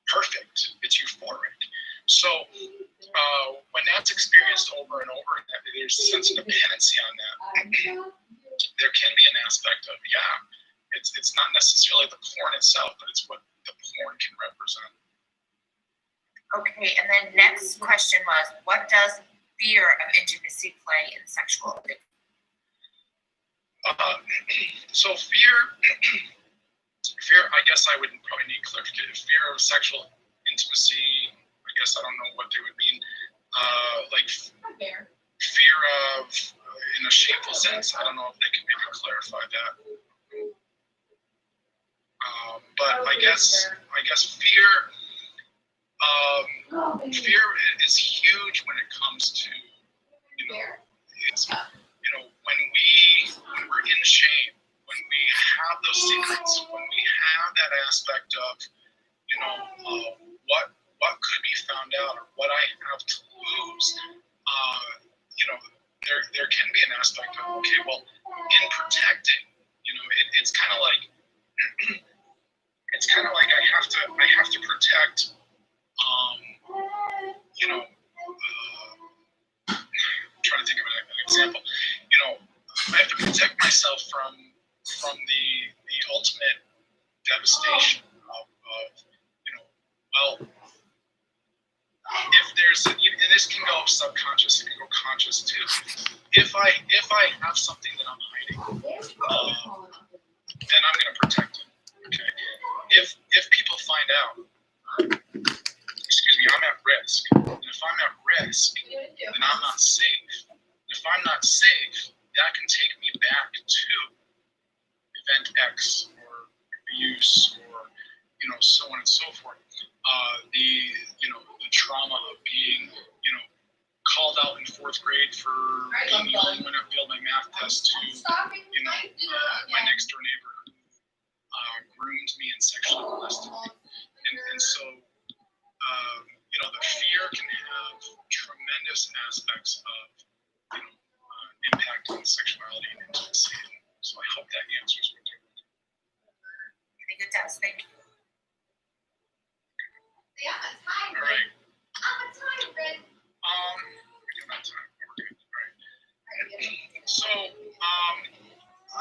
perfect, it's euphoric. So when that's experienced over and over, there's a sense of dependency on that. There can be an aspect of it's not necessarily the porn itself, but it's what the porn can represent. Okay, and then next question was, what does fear of intimacy play in sexual addiction? So fear, I guess I would probably need clarification. Fear of sexual intimacy, I guess I don't know what they would mean. Like fear of, in a shameful sense, I don't know if they can maybe clarify that. But I guess fear is huge when it comes to when we're in shame, when we have those secrets, when we have that aspect of what could be found out, or what I have to lose. There can be an aspect of, okay, well, in protecting, it's kind of like I have to protect. I'm trying to think of an example. I have to protect myself from the ultimate devastation of if there's, and this can go subconscious, it can go conscious too. If I have something that I'm hiding, then I'm going to protect it. Okay. if people find out, excuse me, I'm at risk. And if I'm at risk, then I'm not safe. If I'm not safe, that can take me back to event X or abuse or so on and so forth. The trauma of being called out in 4th grade for being the only one that failed my math test to my next door neighbor who groomed me and sexually molested me. And so the fear can have tremendous aspects of impacting sexuality and intimacy. So I hope that answers what you're looking for. I think it does. Thank you. All right. We do have time. We're good. All right. So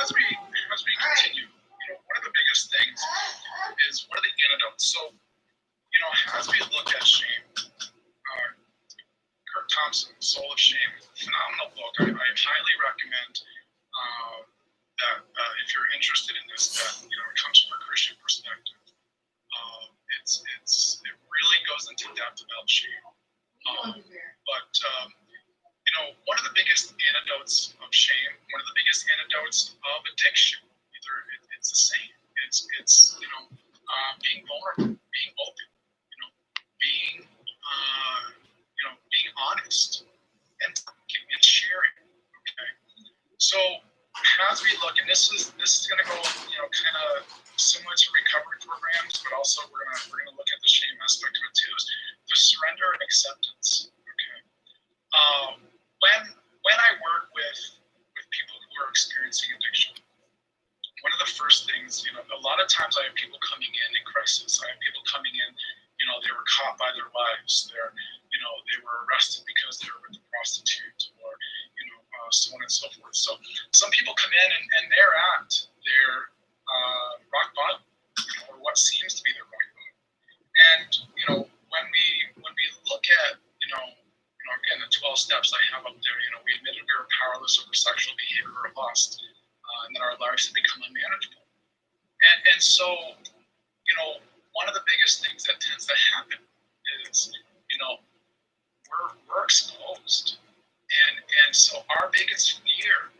as we continue, one of the biggest things is what are the antidotes? So as we look at shame, Kurt Thompson, Soul of Shame, phenomenal book. I highly recommend that if you're interested in this, that it comes from a Christian perspective. It really goes into depth about shame. But one of the biggest antidotes of shame, one of the biggest antidotes of addiction, it's the same. It's being vulnerable, being open, being being honest and sharing. Okay. So as we look, and this is going to go kind of similar to recovery programs, but also we're gonna look at the shame aspect of it too. Is the surrender and acceptance. Okay. When I work with people who are experiencing addiction, one of the first things, a lot of times I have people coming in crisis. I have people coming in, they were caught by their wives. They were arrested because they were with a prostitute, or so on and so forth. So some people come in and they're at their rock bottom, or what seems to be their rock bottom. And when we look at again the 12 steps I have up there, we admitted we were powerless over sexual behavior or lust, and that our lives had become unmanageable. And so one of the biggest things that tends to happen is we're exposed, and so our biggest fear,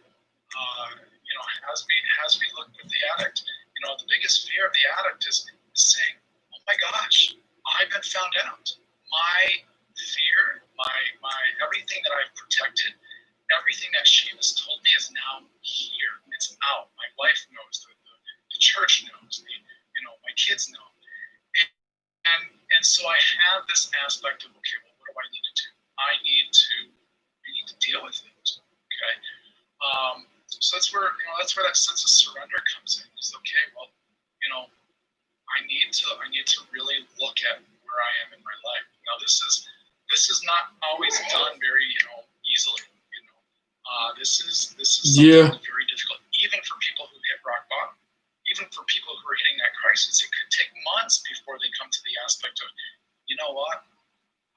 as we look with the addict, the biggest fear of the addict is saying, oh my gosh, I've been found out. My fear, my everything that I've protected, everything that shame has told me is now here. It's out. My wife knows, the church knows, my kids know. And so I have this aspect of, okay, well, what do I need to do? I need to deal with it. Okay. So that's where that sense of surrender comes in. Is okay, well, I need to really look at where I am in my life. Now this is not always done very easily. This is something that's very difficult, even for people who hit rock bottom. Even for people who are hitting that crisis, it could take months before they come to the aspect of, you know what,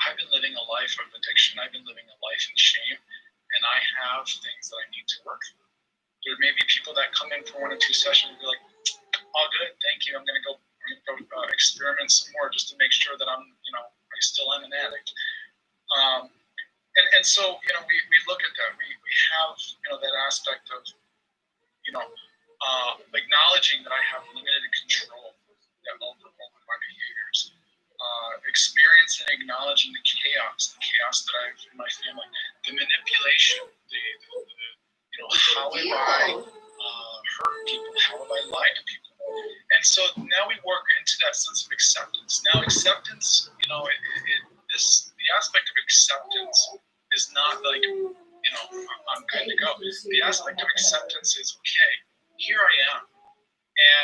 I've been living a life of addiction. I've been living a life in shame, and I have things that I need to work through. There may be people that come in for 1 or 2 sessions and be like, all good, thank you. I'm going to go experiment some more just to make sure that I still am an addict. And so, we look at that. We have, that aspect of, acknowledging that I have limited control over my behaviors. Experiencing and acknowledging the chaos that I have in my family, the manipulation, how have I hurt people, how have I lied to people. And so now we work into that sense of acceptance. Now acceptance, the aspect of acceptance is not like, I'm good to go. The aspect of acceptance is, okay, here I am,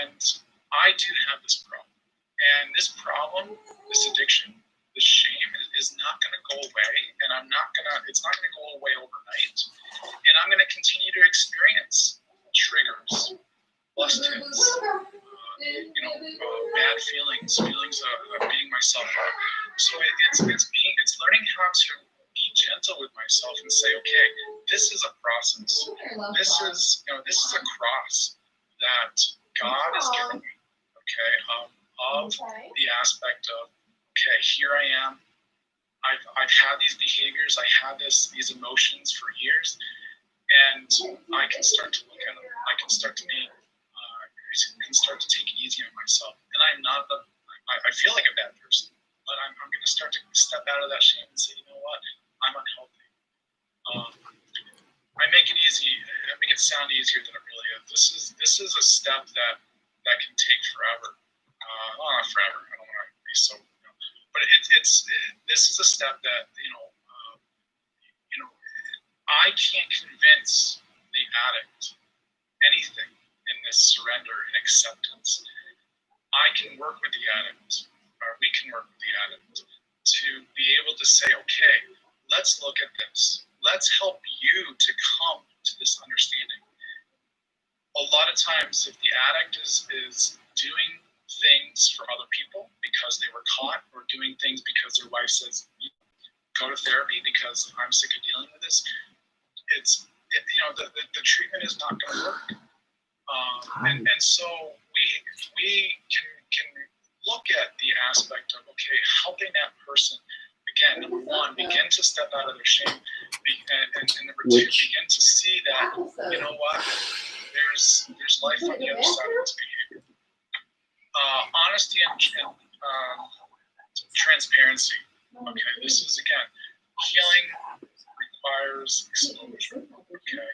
and I do have this problem. And this problem, this addiction, this shame is not going to go away, and it's not going to go away overnight. And I'm going to continue to experience triggers, lust-ins, bad feelings of beating myself up. So it's learning how to be gentle with myself and say, okay, this is a process. This is a cross that God has given me. Okay, of the aspect of, okay, here I am. I've had these behaviors. I had these emotions for years, and I can start to look at them. I can start to be, can start to take it easy on myself. And I'm not I feel like a bad person, but I'm going to start to step out of that shame and say, you know what, I'm unhealthy. I make it easy. I make it sound easier than it really is. This is a step that can take forever. Well, not forever. I don't want to be so, but this is a step that I can't convince the addict anything in this surrender and acceptance. I can work with the addict, or we can work with the addict to be able to say, okay, let's look at this. Let's help you to come to this understanding. A lot of times, if the addict is doing things for other people because they were caught, or doing things because their wife says, go to therapy because I'm sick of dealing with this, the treatment is not going to work. And so we can look at the aspect of, okay, helping that person, again, number one, begin to step out of their shame, and number two, begin to see that, you know what, there's life on the other side of this behavior. Honesty and transparency. Okay, this is, again, healing requires exposure. Okay,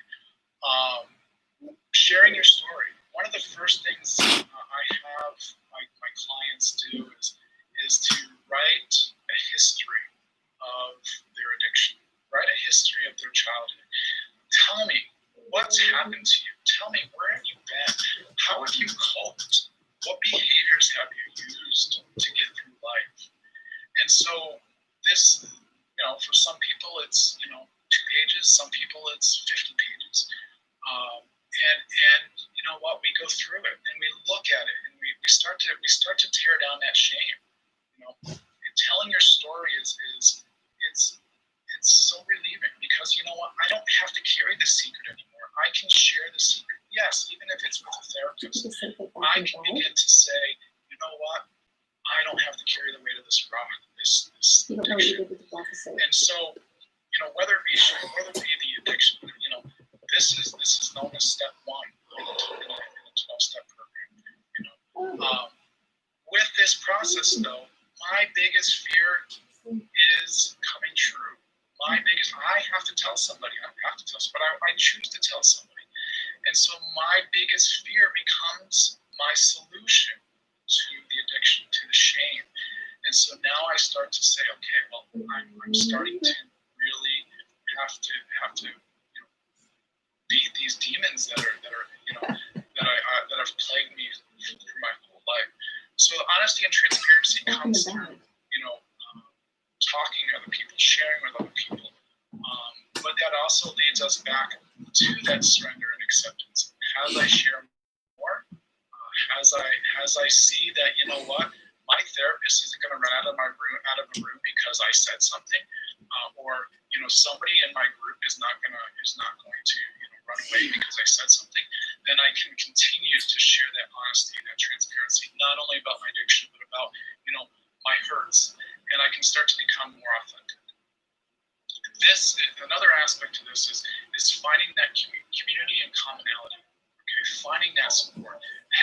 sharing your story. One of the first things I have my clients do is to write a history of their addiction. Write a history of their childhood. Tell me what's happened to you. Tell me, where have you been? How have you coped? What behaviors have you used to get through life? And so this, for some people it's 2 pages. Some people it's 50 pages. And you know what? We go through it and we look at it and we start to tear down that shame. And telling your story is it's so relieving, because you know what? I don't have to carry the secret anymore. I can share the secret. Yes, even if it's with a therapist, I can begin to say, you know what? I don't have to carry the weight of this rock, this addiction. And so, whether it be the addiction, this is known as step one in a 12-step program. With this process, though, my biggest fear is coming true. I have to tell somebody. I don't have to tell somebody, but I choose to tell somebody. And so my biggest fear becomes my solution to the addiction, to the shame. And so now I start to say, okay, well, I'm starting to really have to beat these demons that have plagued me through my whole life. So honesty and transparency comes through, talking to other people, sharing with other people. But that also leads us back to that surrender and acceptance. As I share more, as I see that, you know what, my therapist isn't going to run out of a room because I said something, or somebody in my group is not going to run away because I said something. Then I can continue to share that honesty and that transparency, not only about my addiction, but about my hurts, and I can start to become more authentic. Another aspect to this is finding that community and commonality. Okay, finding that support.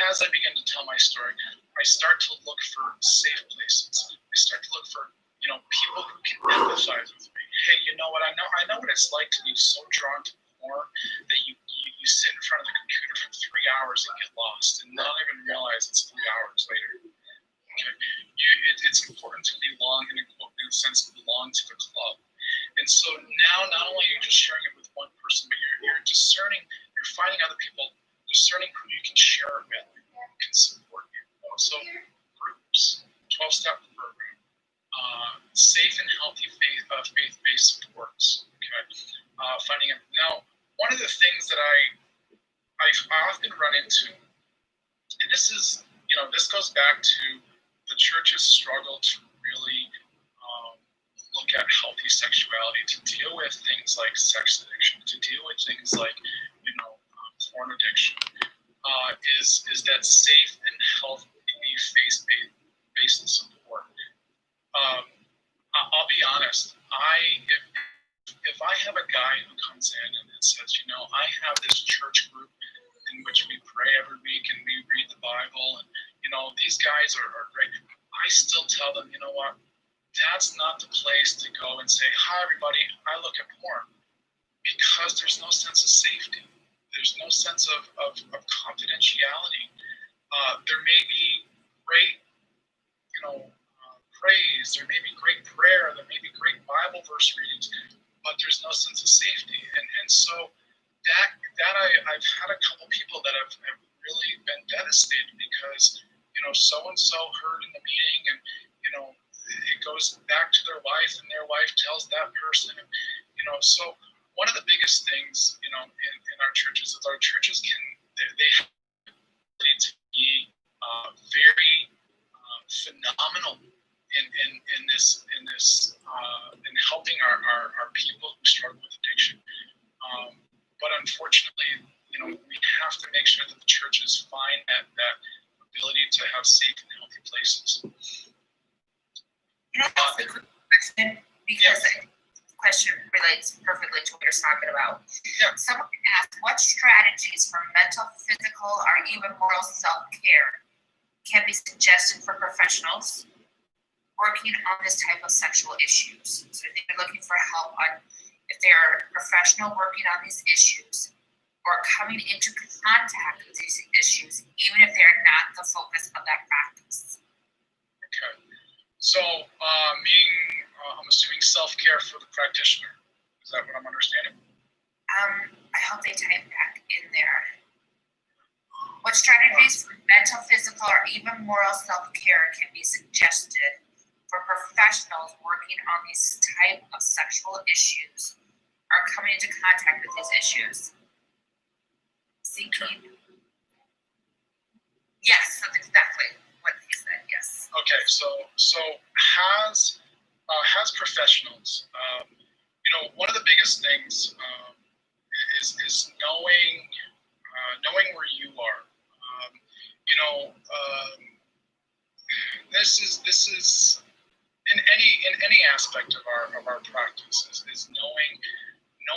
As I begin to tell my story, I start to look for safe places. I start to look for people who can empathize with me. Hey, you know what? I know what it's like to be so drawn to porn that you sit in front of the computer for 3 hours and get lost and not even realize it's 3 hours later. Okay, it's important to belong, in a sense, belong to the club. And so now, not only are you just sharing it with one person, but you're discerning, you're finding other people, discerning who you can share it with, who can support you. So groups, 12-step program, safe and healthy faith-based supports. Okay, finding it. Now, one of the things that I often run into, and this is, this goes back to the church's struggle to really look at healthy sexuality, to deal with things like sex addiction, to deal with things like, porn addiction, is that safe and healthy honest, if I have a guy who comes in and says, I have this church group in which we pray every week and we read the Bible, and these guys are great, I still tell them, you know what, that's not the place to go and say, hi everybody, I look at porn, because there's no sense of safety. There's no sense of confidentiality. There may be great, praise. There may be great prayer. There may be great Bible verse readings, but there's no sense of safety. And so that I've had a couple people that have really been devastated because so and so heard in the meeting, and it goes back to their wife, and their wife tells that person, and so. One of the biggest things, in our churches is our churches they have the ability to be very phenomenal in helping our people who struggle with addiction. But unfortunately, we have to make sure that the churches find that ability to have safe and healthy places. Can I ask a quick question? Because the question relates perfectly to what you're talking about. Yeah. Someone asked, what strategies for mental, physical, or even moral self-care can be suggested for professionals working on this type of sexual issues? So if they're looking for help on if they're a professional working on these issues or coming into contact with these issues, even if they're not the focus of that practice. Okay. So, I'm assuming self-care for the practitioner. Is that what I'm understanding? I hope they type back in there. What strategies for mental, physical, or even moral self-care can be suggested for professionals working on these type of sexual issues or coming into contact with these issues? Seeking. Yes, that's exactly what he said. Yes. Okay, so has professionals, one of the biggest things is knowing where you are. This is in any aspect of our practice is knowing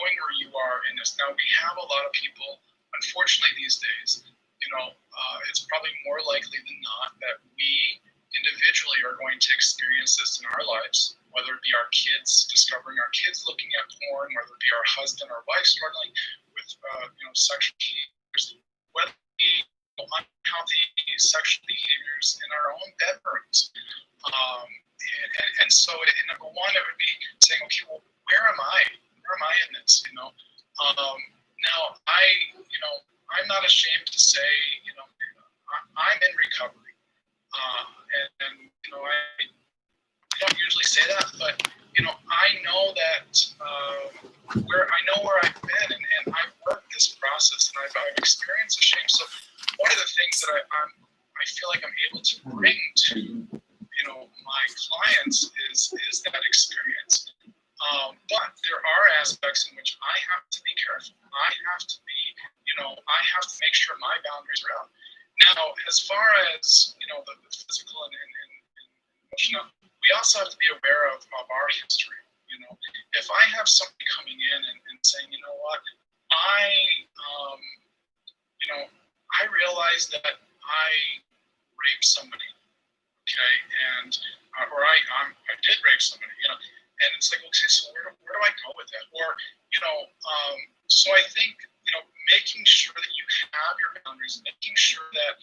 where you are in this. Now we have a lot of people, unfortunately these days, it's probably more likely than not that we individually are going to experience this in our lives, whether it be our kids, discovering our kids looking at porn, whether it be our husband or wife struggling with sexual behaviors, whether it be unhealthy sexual behaviors in our own bedrooms. And so number one, it would be saying, okay, well, where am I? Where am I in this? Now I'm not ashamed to say, I'm in recovery. I don't usually say that, but I know that where I've been, and I've worked this process, and I've experienced the shame. So one of the things that I feel like I'm able to bring to my clients is that experience. But there are aspects in which I have to be careful. I have to be, I have to make sure my boundaries are out. Now, as far as the physical and emotional, we also have to be aware of our history. If I have somebody coming in and saying, you know what, I realized that I raped somebody, okay, and or I did rape somebody, and it's like, okay, so where do I go with that? Or so I think making sure that you have your boundaries, making sure that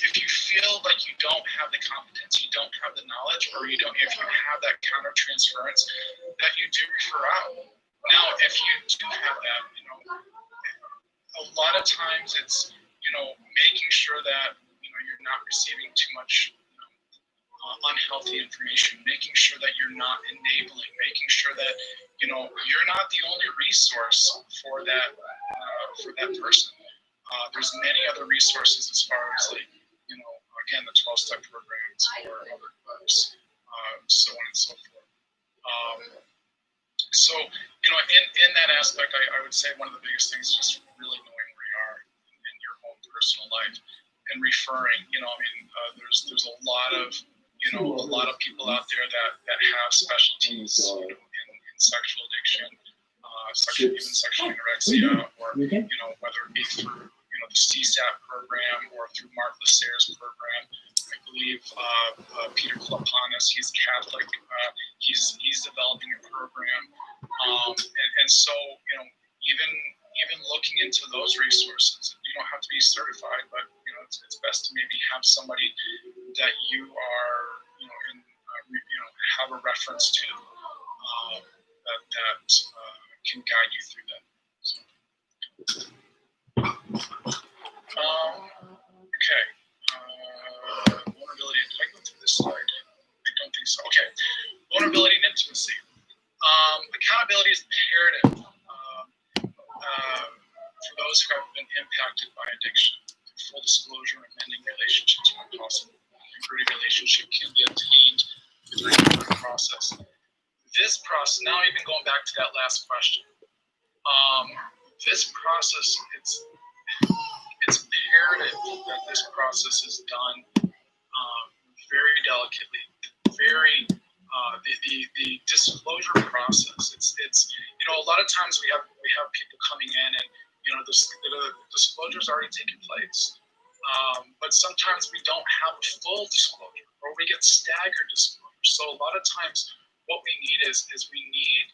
if you feel like you don't have the competence, you don't have the knowledge, or if you have that counter transference, that you do refer out. Now, if you do have that, a lot of times it's making sure that you're not receiving too much unhealthy information, making sure that you're not enabling, making sure that you're not the only resource for that person. There's many other resources as far as again, the 12-step programs or other groups, so on and so forth. So in that aspect, I would say one of the biggest things is just really knowing where you are in your own personal life and referring. There's a lot of a lot of people out there that have specialties, in sexual addiction, even sexual anorexia, or whether it be through the CSAP program or through Mark Lasser's program. I believe Peter Klapanis, he's Catholic. He's developing a program, and so even looking into those resources, you don't have to be certified, but it's best to maybe have somebody that you are have a reference to that can guide you through that. So. Okay. Vulnerability. Did I go through this slide? I don't think so. Okay. Vulnerability and intimacy. Accountability is imperative for those who have been impacted by addiction. Full disclosure and mending relationships when possible. A rooted relationship can be obtained through the process. This process, now even going back to that last question, this process, it's imperative that this process is done very delicately, very the disclosure process. It's a lot of times we have people coming in and the disclosure's already taken place, but sometimes we don't have a full disclosure, or we get staggered disclosure. So a lot of times what we need is we need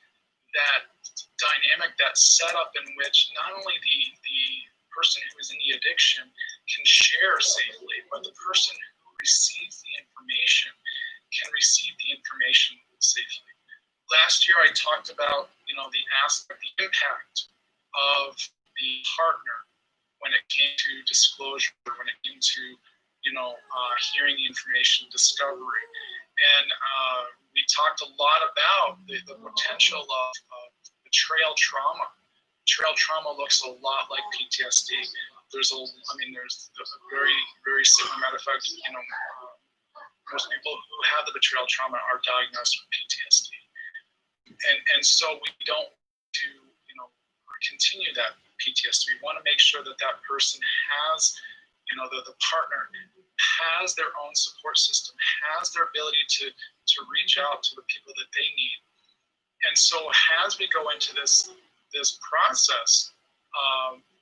that dynamic, that setup in which not only the person who is in the addiction can share safely, but the person who receives the information can receive the information safely. Last year I talked about the aspect, the impact of the partner when it came to disclosure, when it came to hearing the information, discovery, and we talked a lot about the potential of betrayal trauma. Betrayal trauma looks a lot like PTSD. There's a very, very similar. Matter of fact, most people who have the betrayal trauma are diagnosed with PTSD, and so we don't continue that PTSD. We want to make sure that person has, the partner has their own support system, has their ability to reach out to the people that they need. And so as we go into this process,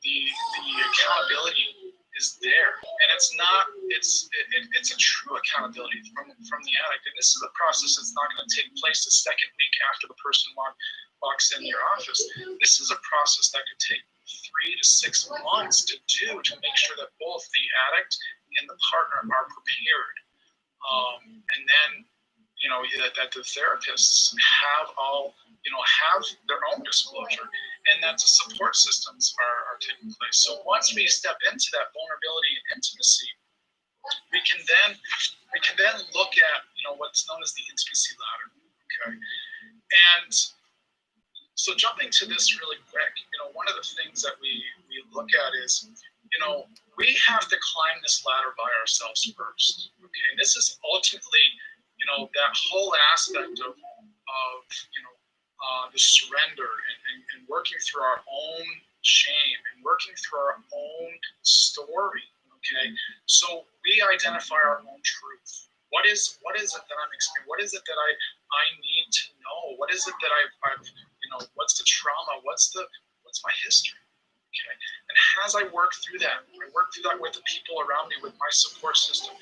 the accountability is there, and it's a true accountability from the addict. And this is a process that's not going to take place the second week after the person walks in your office. This is a process that could take 3 to 6 months to do, to make sure that both the addict and the partner are prepared, and then that the therapists have have their own disclosure, and that the support systems are taking place. So once we step into that vulnerability and intimacy, we can then look at what's known as the intimacy ladder. Okay, and so jumping to this really quick, one of the things that we look at is we have to climb this ladder by ourselves first. Okay, and this is ultimately that whole aspect of the surrender and working through our own shame and working through our own story. Okay, so we identify our own truth. What is it that I'm experiencing? What is it that I need to know? What is it that I've what's the trauma? What's my history? Okay, and as I work through that with the people around me, with my support system,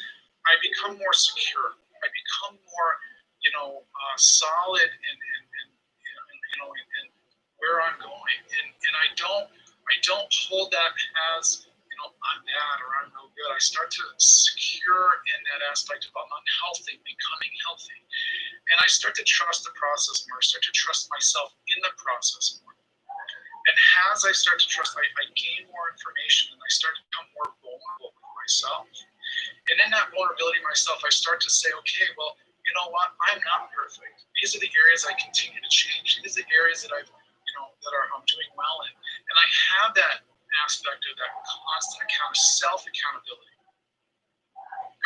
I become more secure. I become more, solid in where I'm going, and I don't hold that as I'm bad or I'm no good. I start to secure in that aspect of I'm unhealthy, becoming healthy, and I start to trust the process more. I start to trust myself in the process more. And as I start to trust, I gain more information, and I start to become more vulnerable with myself. And in that vulnerability myself, I start to say, okay, well, you know what? I'm not perfect. These are the areas I continue to change. These are the areas that I'm doing well in. And I have that aspect of that constant self-accountability.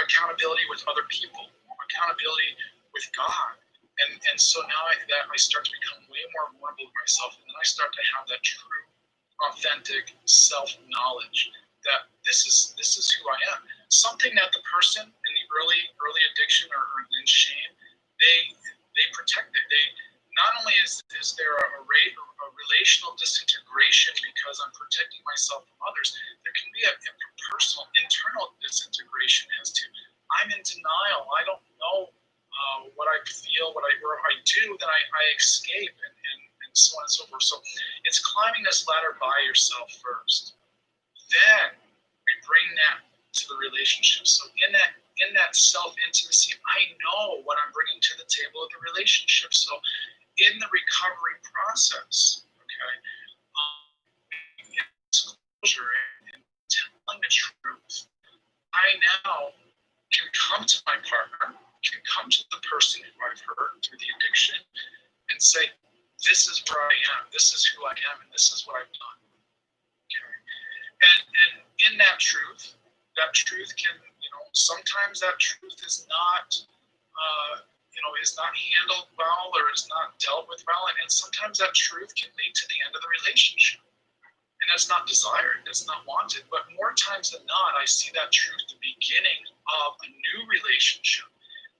Accountability with other people. Accountability with God. And so now I start to become way more vulnerable with myself, and then I start to have that true, authentic self-knowledge that this is who I am. Something that the person in the early addiction or in shame, they protect it. They not only is there a relational disintegration because I'm protecting myself from others, there can be a personal internal disintegration as to I'm in denial. I don't know what I feel, or if I do, then I escape, and so on and so forth. So it's climbing this ladder by yourself first. Then we bring that to the relationship. So in that self-intimacy, I know what I'm bringing to the table of the relationship. So in the recovery process, okay, disclosure and telling the truth, I now can come to my partner, can come to the person who I've hurt through the addiction, and say, this is where I am, this is who I am, and this is what I've done. Okay? And in that truth can, sometimes that truth is not, is not handled well or is not dealt with well, and sometimes that truth can lead to the end of the relationship. And that's not desired, that's not wanted, but more times than not, I see that truth the beginning of a new relationship.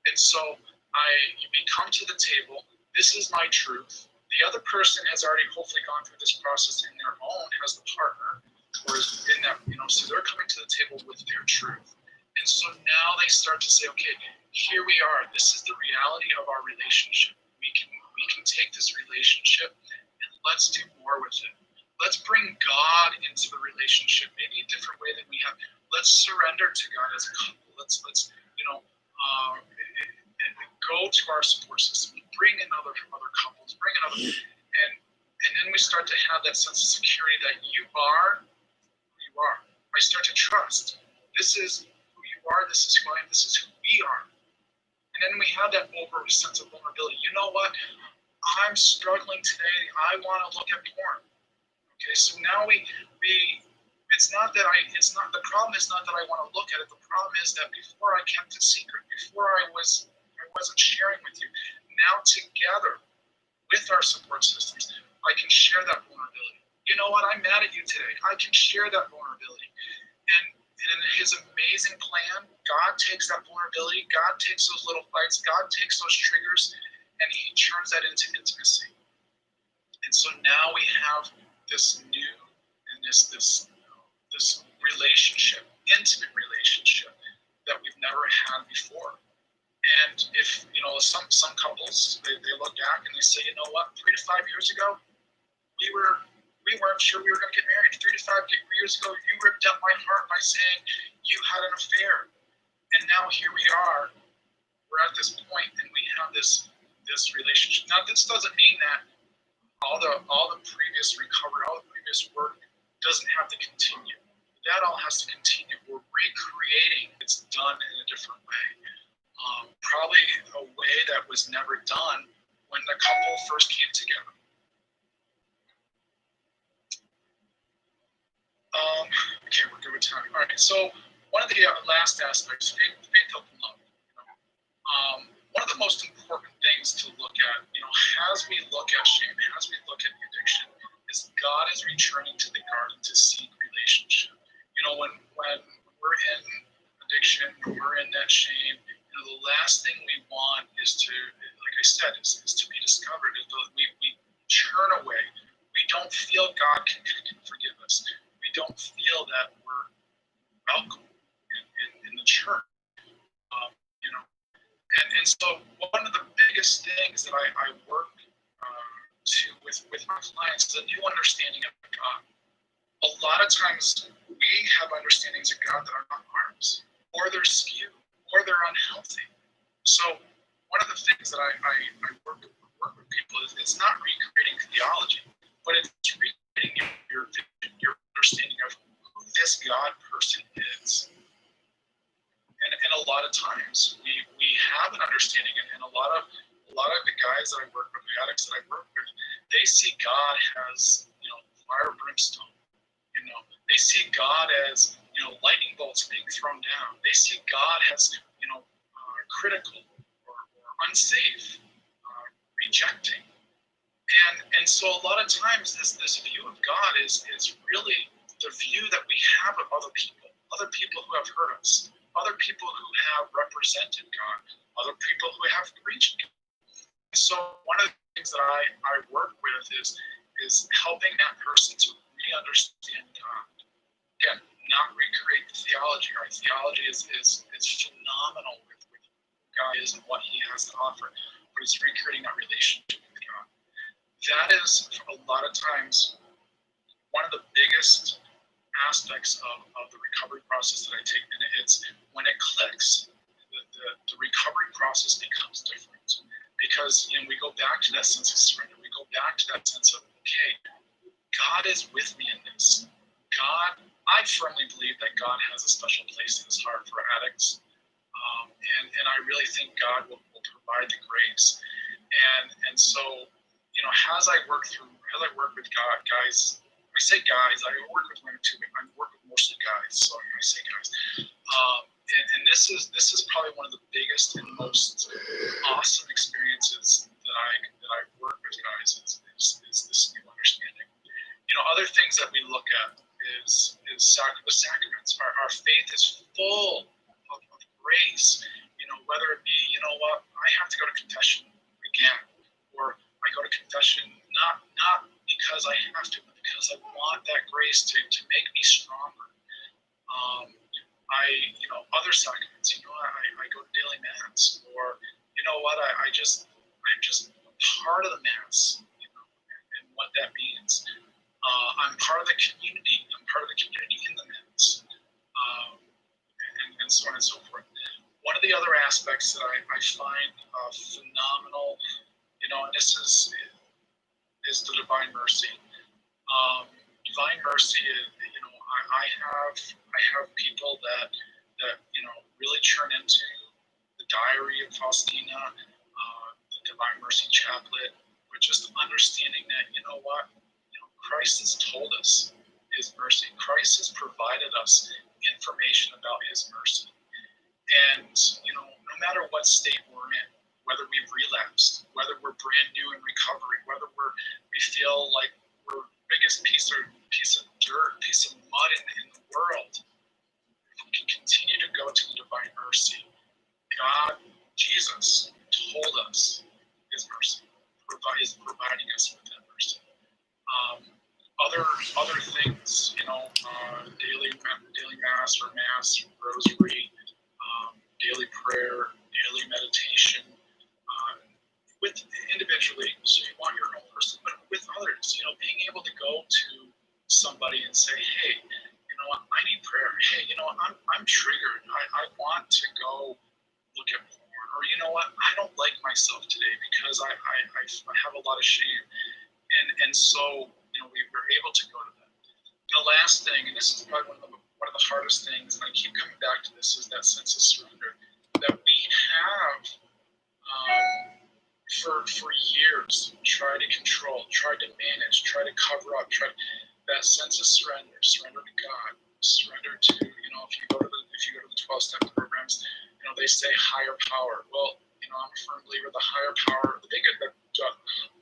And so we come to the table, this is my truth. The other person has already hopefully gone through this process in their own, has the partner, or is in that, so they're coming to the table with their truth. And so now they start to say, okay, here we are. This is the reality of our relationship. We can take this relationship and let's do more with it. Let's bring God into the relationship, maybe a different way than we have. Let's surrender to God as a couple. Let's go to our support system, bring in other couples, and then we start to have that sense of security that you are who you are. I start to trust. This is who you are. This is who I am. This is who we are. And then we have that sense of vulnerability. You know what? I'm struggling today. I want to look at porn. Okay, so now the problem is not that I want to look at it. The problem is that before I kept it secret, before I wasn't sharing with you. Now together with our support systems, I can share that vulnerability. You know what? I'm mad at you today. I can share that vulnerability. And in his amazing plan, God takes that vulnerability, God takes those little fights, God takes those triggers, and he turns that into intimacy. And so now we have this new and this relationship, intimate relationship that we've never had before. And if some couples they look back and they say, you know what, 3 to 5 years ago, we weren't sure we were going to get married. 3 to 5 years ago, you ripped up my heart by saying you had an affair, and now here we are. We're at this point, and we have this relationship. Now, this doesn't mean that all the previous recovery, all the previous work doesn't have to continue. That all has to continue. We're recreating. It's done in a different way. Probably a way that was never done when the couple first came together. Okay, we're good with time. All right, so one of the last aspects, faith, hope, and love. One of the most important things to look at, as we look at shame, as we look at addiction, is God is returning to the garden to seek relationship. When we're in addiction, when we're in that shame, the last thing we want is to, like I said, is to be discovered. We turn away. We don't feel God can forgive us. We don't feel that we're welcome in the church. And so one of the biggest things that I work with my clients is a new understanding of God. A lot of times we have understandings of God that are not ours, or they're skewed, or they're unhealthy. So one of the things that I work with people is it's not recreating theology, but it's recreating your understanding of who this God person is. And a lot of times we have an understanding, and a lot of the guys that I work with, the addicts that I work with, they see God as fire, brimstone. They see God as lightning bolts being thrown down. They see God as critical or unsafe, rejecting, and so a lot of times this view of God is really the view that we have of other people who have hurt us, other people who have represented God, other people who have preached God. So one of the things that I work with is helping that person to really understand God. Again, not recreate the theology. Our theology is phenomenal with who God is and what He has to offer, but it's recreating that relationship with God. That is a lot of times one of the biggest aspects of the recovery process that I take, and it's when it clicks, the recovery process becomes different, because we go back to that sense of surrender. We go back to that sense of, okay, God is with me in this. I firmly believe that God has a special place in His heart for addicts, and I really think God will provide the grace. And so, as I work with God, guys. I say guys, I work with women too, but I work with mostly guys, so I say guys. And this is probably one of the biggest and most awesome experiences that I work with guys is this new understanding. Other things that we look at is the sacraments. Our faith is full of grace. Whether it be, I have to go to confession again, or I go to confession not because I have to, but because I want that grace to make me stronger. Other sacraments, I go to daily mass, or I'm just part of the mass, and what that means. I'm part of the community. I'm part of the community in the mass, and so on and so forth. One of the other aspects that I find phenomenal, and this is the divine mercy. Divine mercy is, I have people that really turn into the Diary of Faustina, the Divine Mercy Chaplet, but just understanding that, Christ has told us His mercy. Christ has provided us information about His mercy. And, no matter what state we're in, whether we've relapsed, whether we're brand new in recovery, whether we feel like we're the biggest piece of dirt, piece of mud in the world, if we can continue to go to the divine mercy, God, Jesus, told us His mercy, is providing us with that mercy. Other things, daily mass or mass, rosary, daily prayer, daily meditation, with individually, so you want your own person, but with others, being able to go to somebody and say, hey, I need prayer. Hey, I'm triggered. I want to go look at porn, or I don't like myself today because I have a lot of shame, and so we were able to go to that. The last thing, and this is probably one of the hardest things, and I keep coming back to this, is that sense of surrender that we have for years tried to control, tried to manage, tried to cover up, that sense of surrender to God, surrender to, if you go to the 12-step programs, they say higher power. Well, I'm a firm believer the higher power, the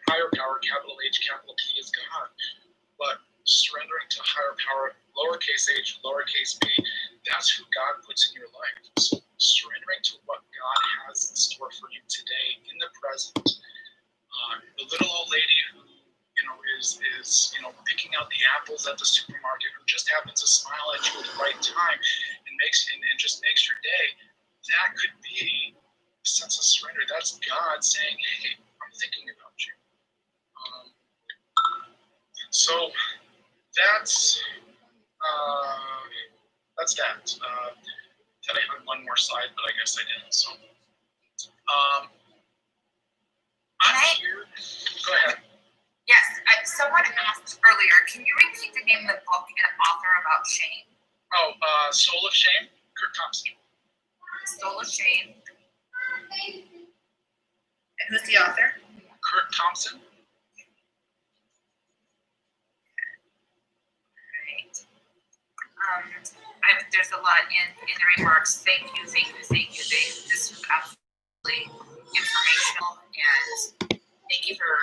higher power, capital H, capital P, is God. But surrendering to higher power, lowercase h, lowercase p, that's who God puts in your life. So surrendering to what God has in store for you today, in the present. The little old lady who is picking out the apples at the supermarket, who just happens to smile at you at the right time and just makes your day. That could be a sense of surrender. That's God saying, hey, I'm thinking about you. So that's that. Thought I had one more slide, but I guess I didn't. So I'm here. Go ahead. Yes, someone asked earlier, can you repeat the name of the book and author about shame? Oh, Soul of Shame, Kurt Thompson. Soul of Shame. And who's the author? Kurt Thompson. There's a lot in the remarks. Thank you. This was absolutely informational, and thank you for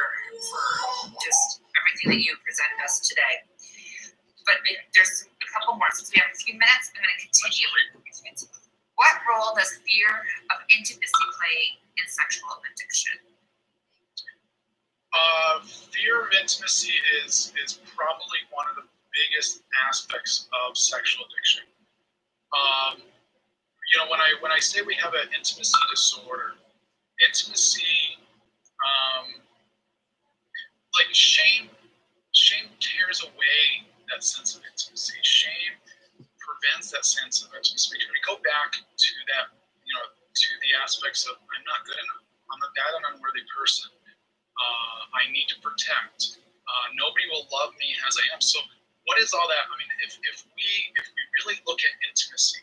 just everything that you presented us today. But there's a couple more. Since we have a few minutes, I'm going to continue. What Fear of intimacy is probably one of the biggest aspects of sexual addiction. You know, when I say we have an intimacy disorder, intimacy, like shame tears away that sense of intimacy. Shame prevents that sense of intimacy. When we go back to that, you know, to the aspects of I'm not good enough, I'm a bad and unworthy person. I need to protect. Nobody will love me as I am. So what is all that? I mean, if we really look at intimacy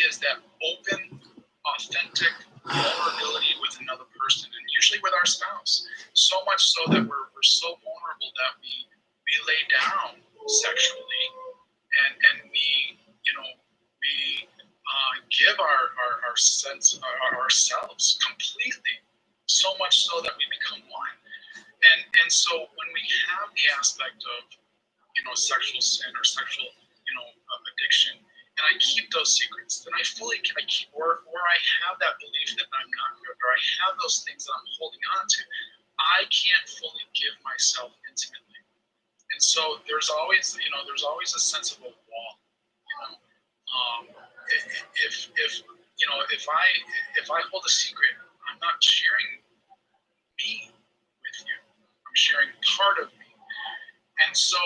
is that open, authentic vulnerability with another person, and usually with our spouse. So much so that we're so vulnerable that we lay down sexually, and we, you know, we give our sense ourselves completely. So much so that we become one. And so when we have the aspect of, you know, sexual sin or sexual, you know, addiction, and I keep those secrets, then I keep, or I have that belief that I'm not good, or I have those things that I'm holding on to, I can't fully give myself intimately. And so there's always a sense of a wall, you know. If I hold a secret, I'm not sharing me with you. I'm sharing part of me. And so,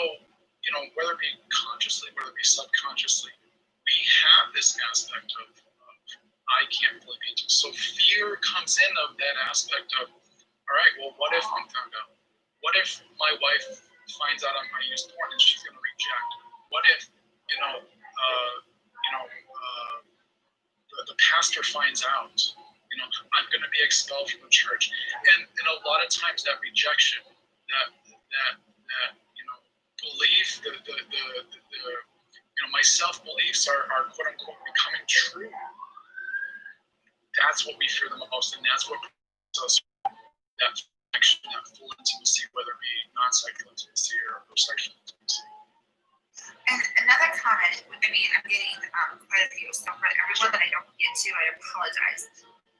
you know, whether it be consciously, whether it be subconsciously, we have this aspect of I can't fully be intimate. So fear comes in of that aspect of, all right, well, what if I'm found out? What if my wife finds out I use porn and she's going to reject? What if, the pastor finds out? You know, I'm going to be expelled from the church. And a lot of times that rejection, that you know, belief, my self-beliefs are quote unquote becoming true. That's what we fear the most, and that's what brings us that connection, that full intimacy, whether it be non-sexual intimacy or sexual intimacy. And another comment, I mean, I'm getting quite a few, so for everyone that I don't get to, I apologize.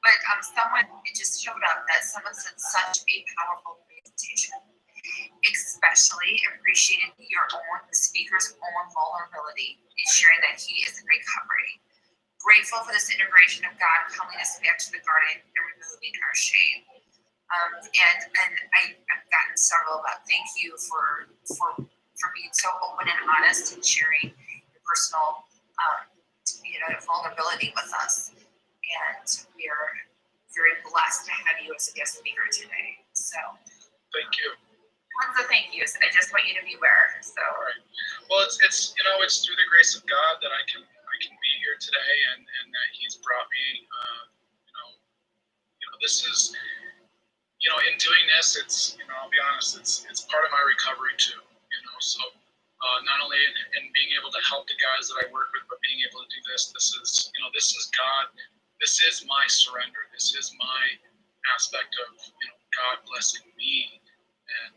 But someone, it just showed up that someone said such a powerful presentation. Especially appreciated the speaker's own vulnerability in sharing that he is in recovery. Grateful for this integration of God calling us back to the garden and removing our shame. And I've gotten several about thank you for being so open and honest and sharing your personal vulnerability with us. And we are very blessed to have you as a guest speaker today. So thank you. Tons of thank yous. I just want you to be aware. So all right. Well, it's through the grace of God that I can be here today, and that He's brought me. This is, in doing this, it's, I'll be honest, it's part of my recovery too. So not only in being able to help the guys that I work with, but being able to do this. This is God. This is my surrender. This is my aspect of God blessing me and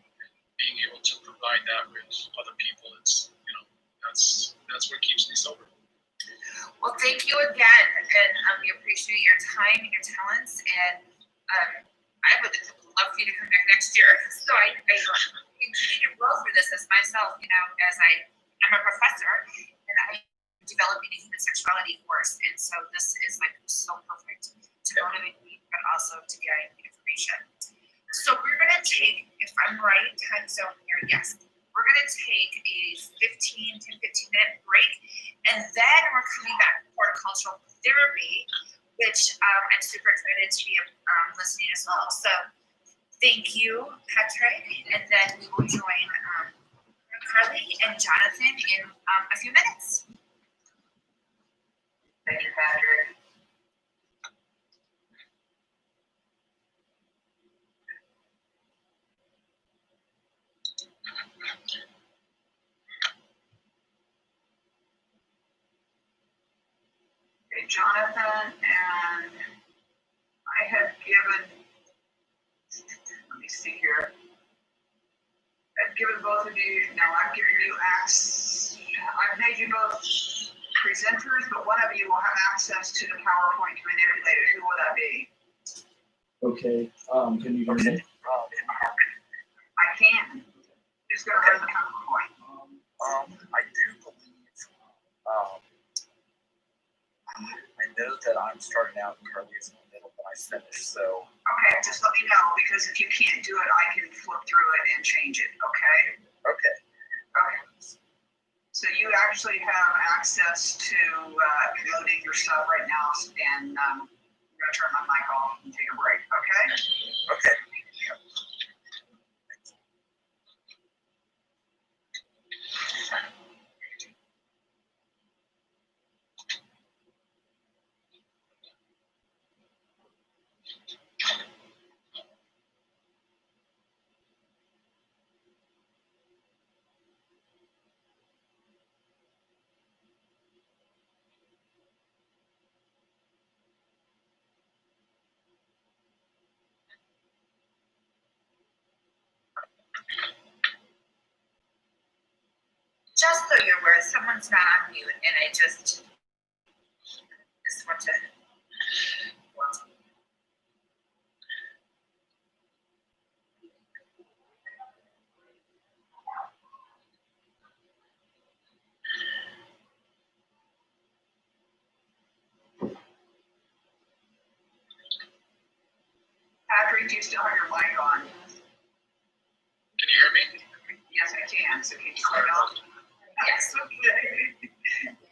being able to provide that with other people. It's that's what keeps me sober. Well, thank you again, and we appreciate your time and your talents, and I would love for you to come back next year. So I continue to grow through this as myself, as I'm a professor and I'm developing a human sexuality course, and so this is like so perfect to motivate me, but also to get information. So we're gonna take, if I'm right, time zone here, yes. We're gonna take a 10 to 15 minute break, and then we're coming back to horticultural therapy, which I'm super excited to be listening as well. So thank you, Patrick, and then we will join Carly and Jonathan in a few minutes. Thank you, Patrick. Jonathan, and I have given, let me see here, I've given both of you, no, I've given you access, I've made you both presenters, but one of you will have access to the PowerPoint to manipulate it. Who will that be? Okay, can you hear me? Who's gonna run the PowerPoint? I do believe, I know that I'm starting out and Carly's in the middle when I finish, so. Okay, just let me know, because if you can't do it, I can flip through it and change it, okay? Okay. Okay. So you actually have access to loading your stuff right now, and I'm gonna turn my mic off and take a break, okay? Okay. Just so you're aware, someone's not on mute, and I just want to. Patrick, do you still have your mic on? Can you hear me? Yes, I can, so can you turn it off? Yes. Okay.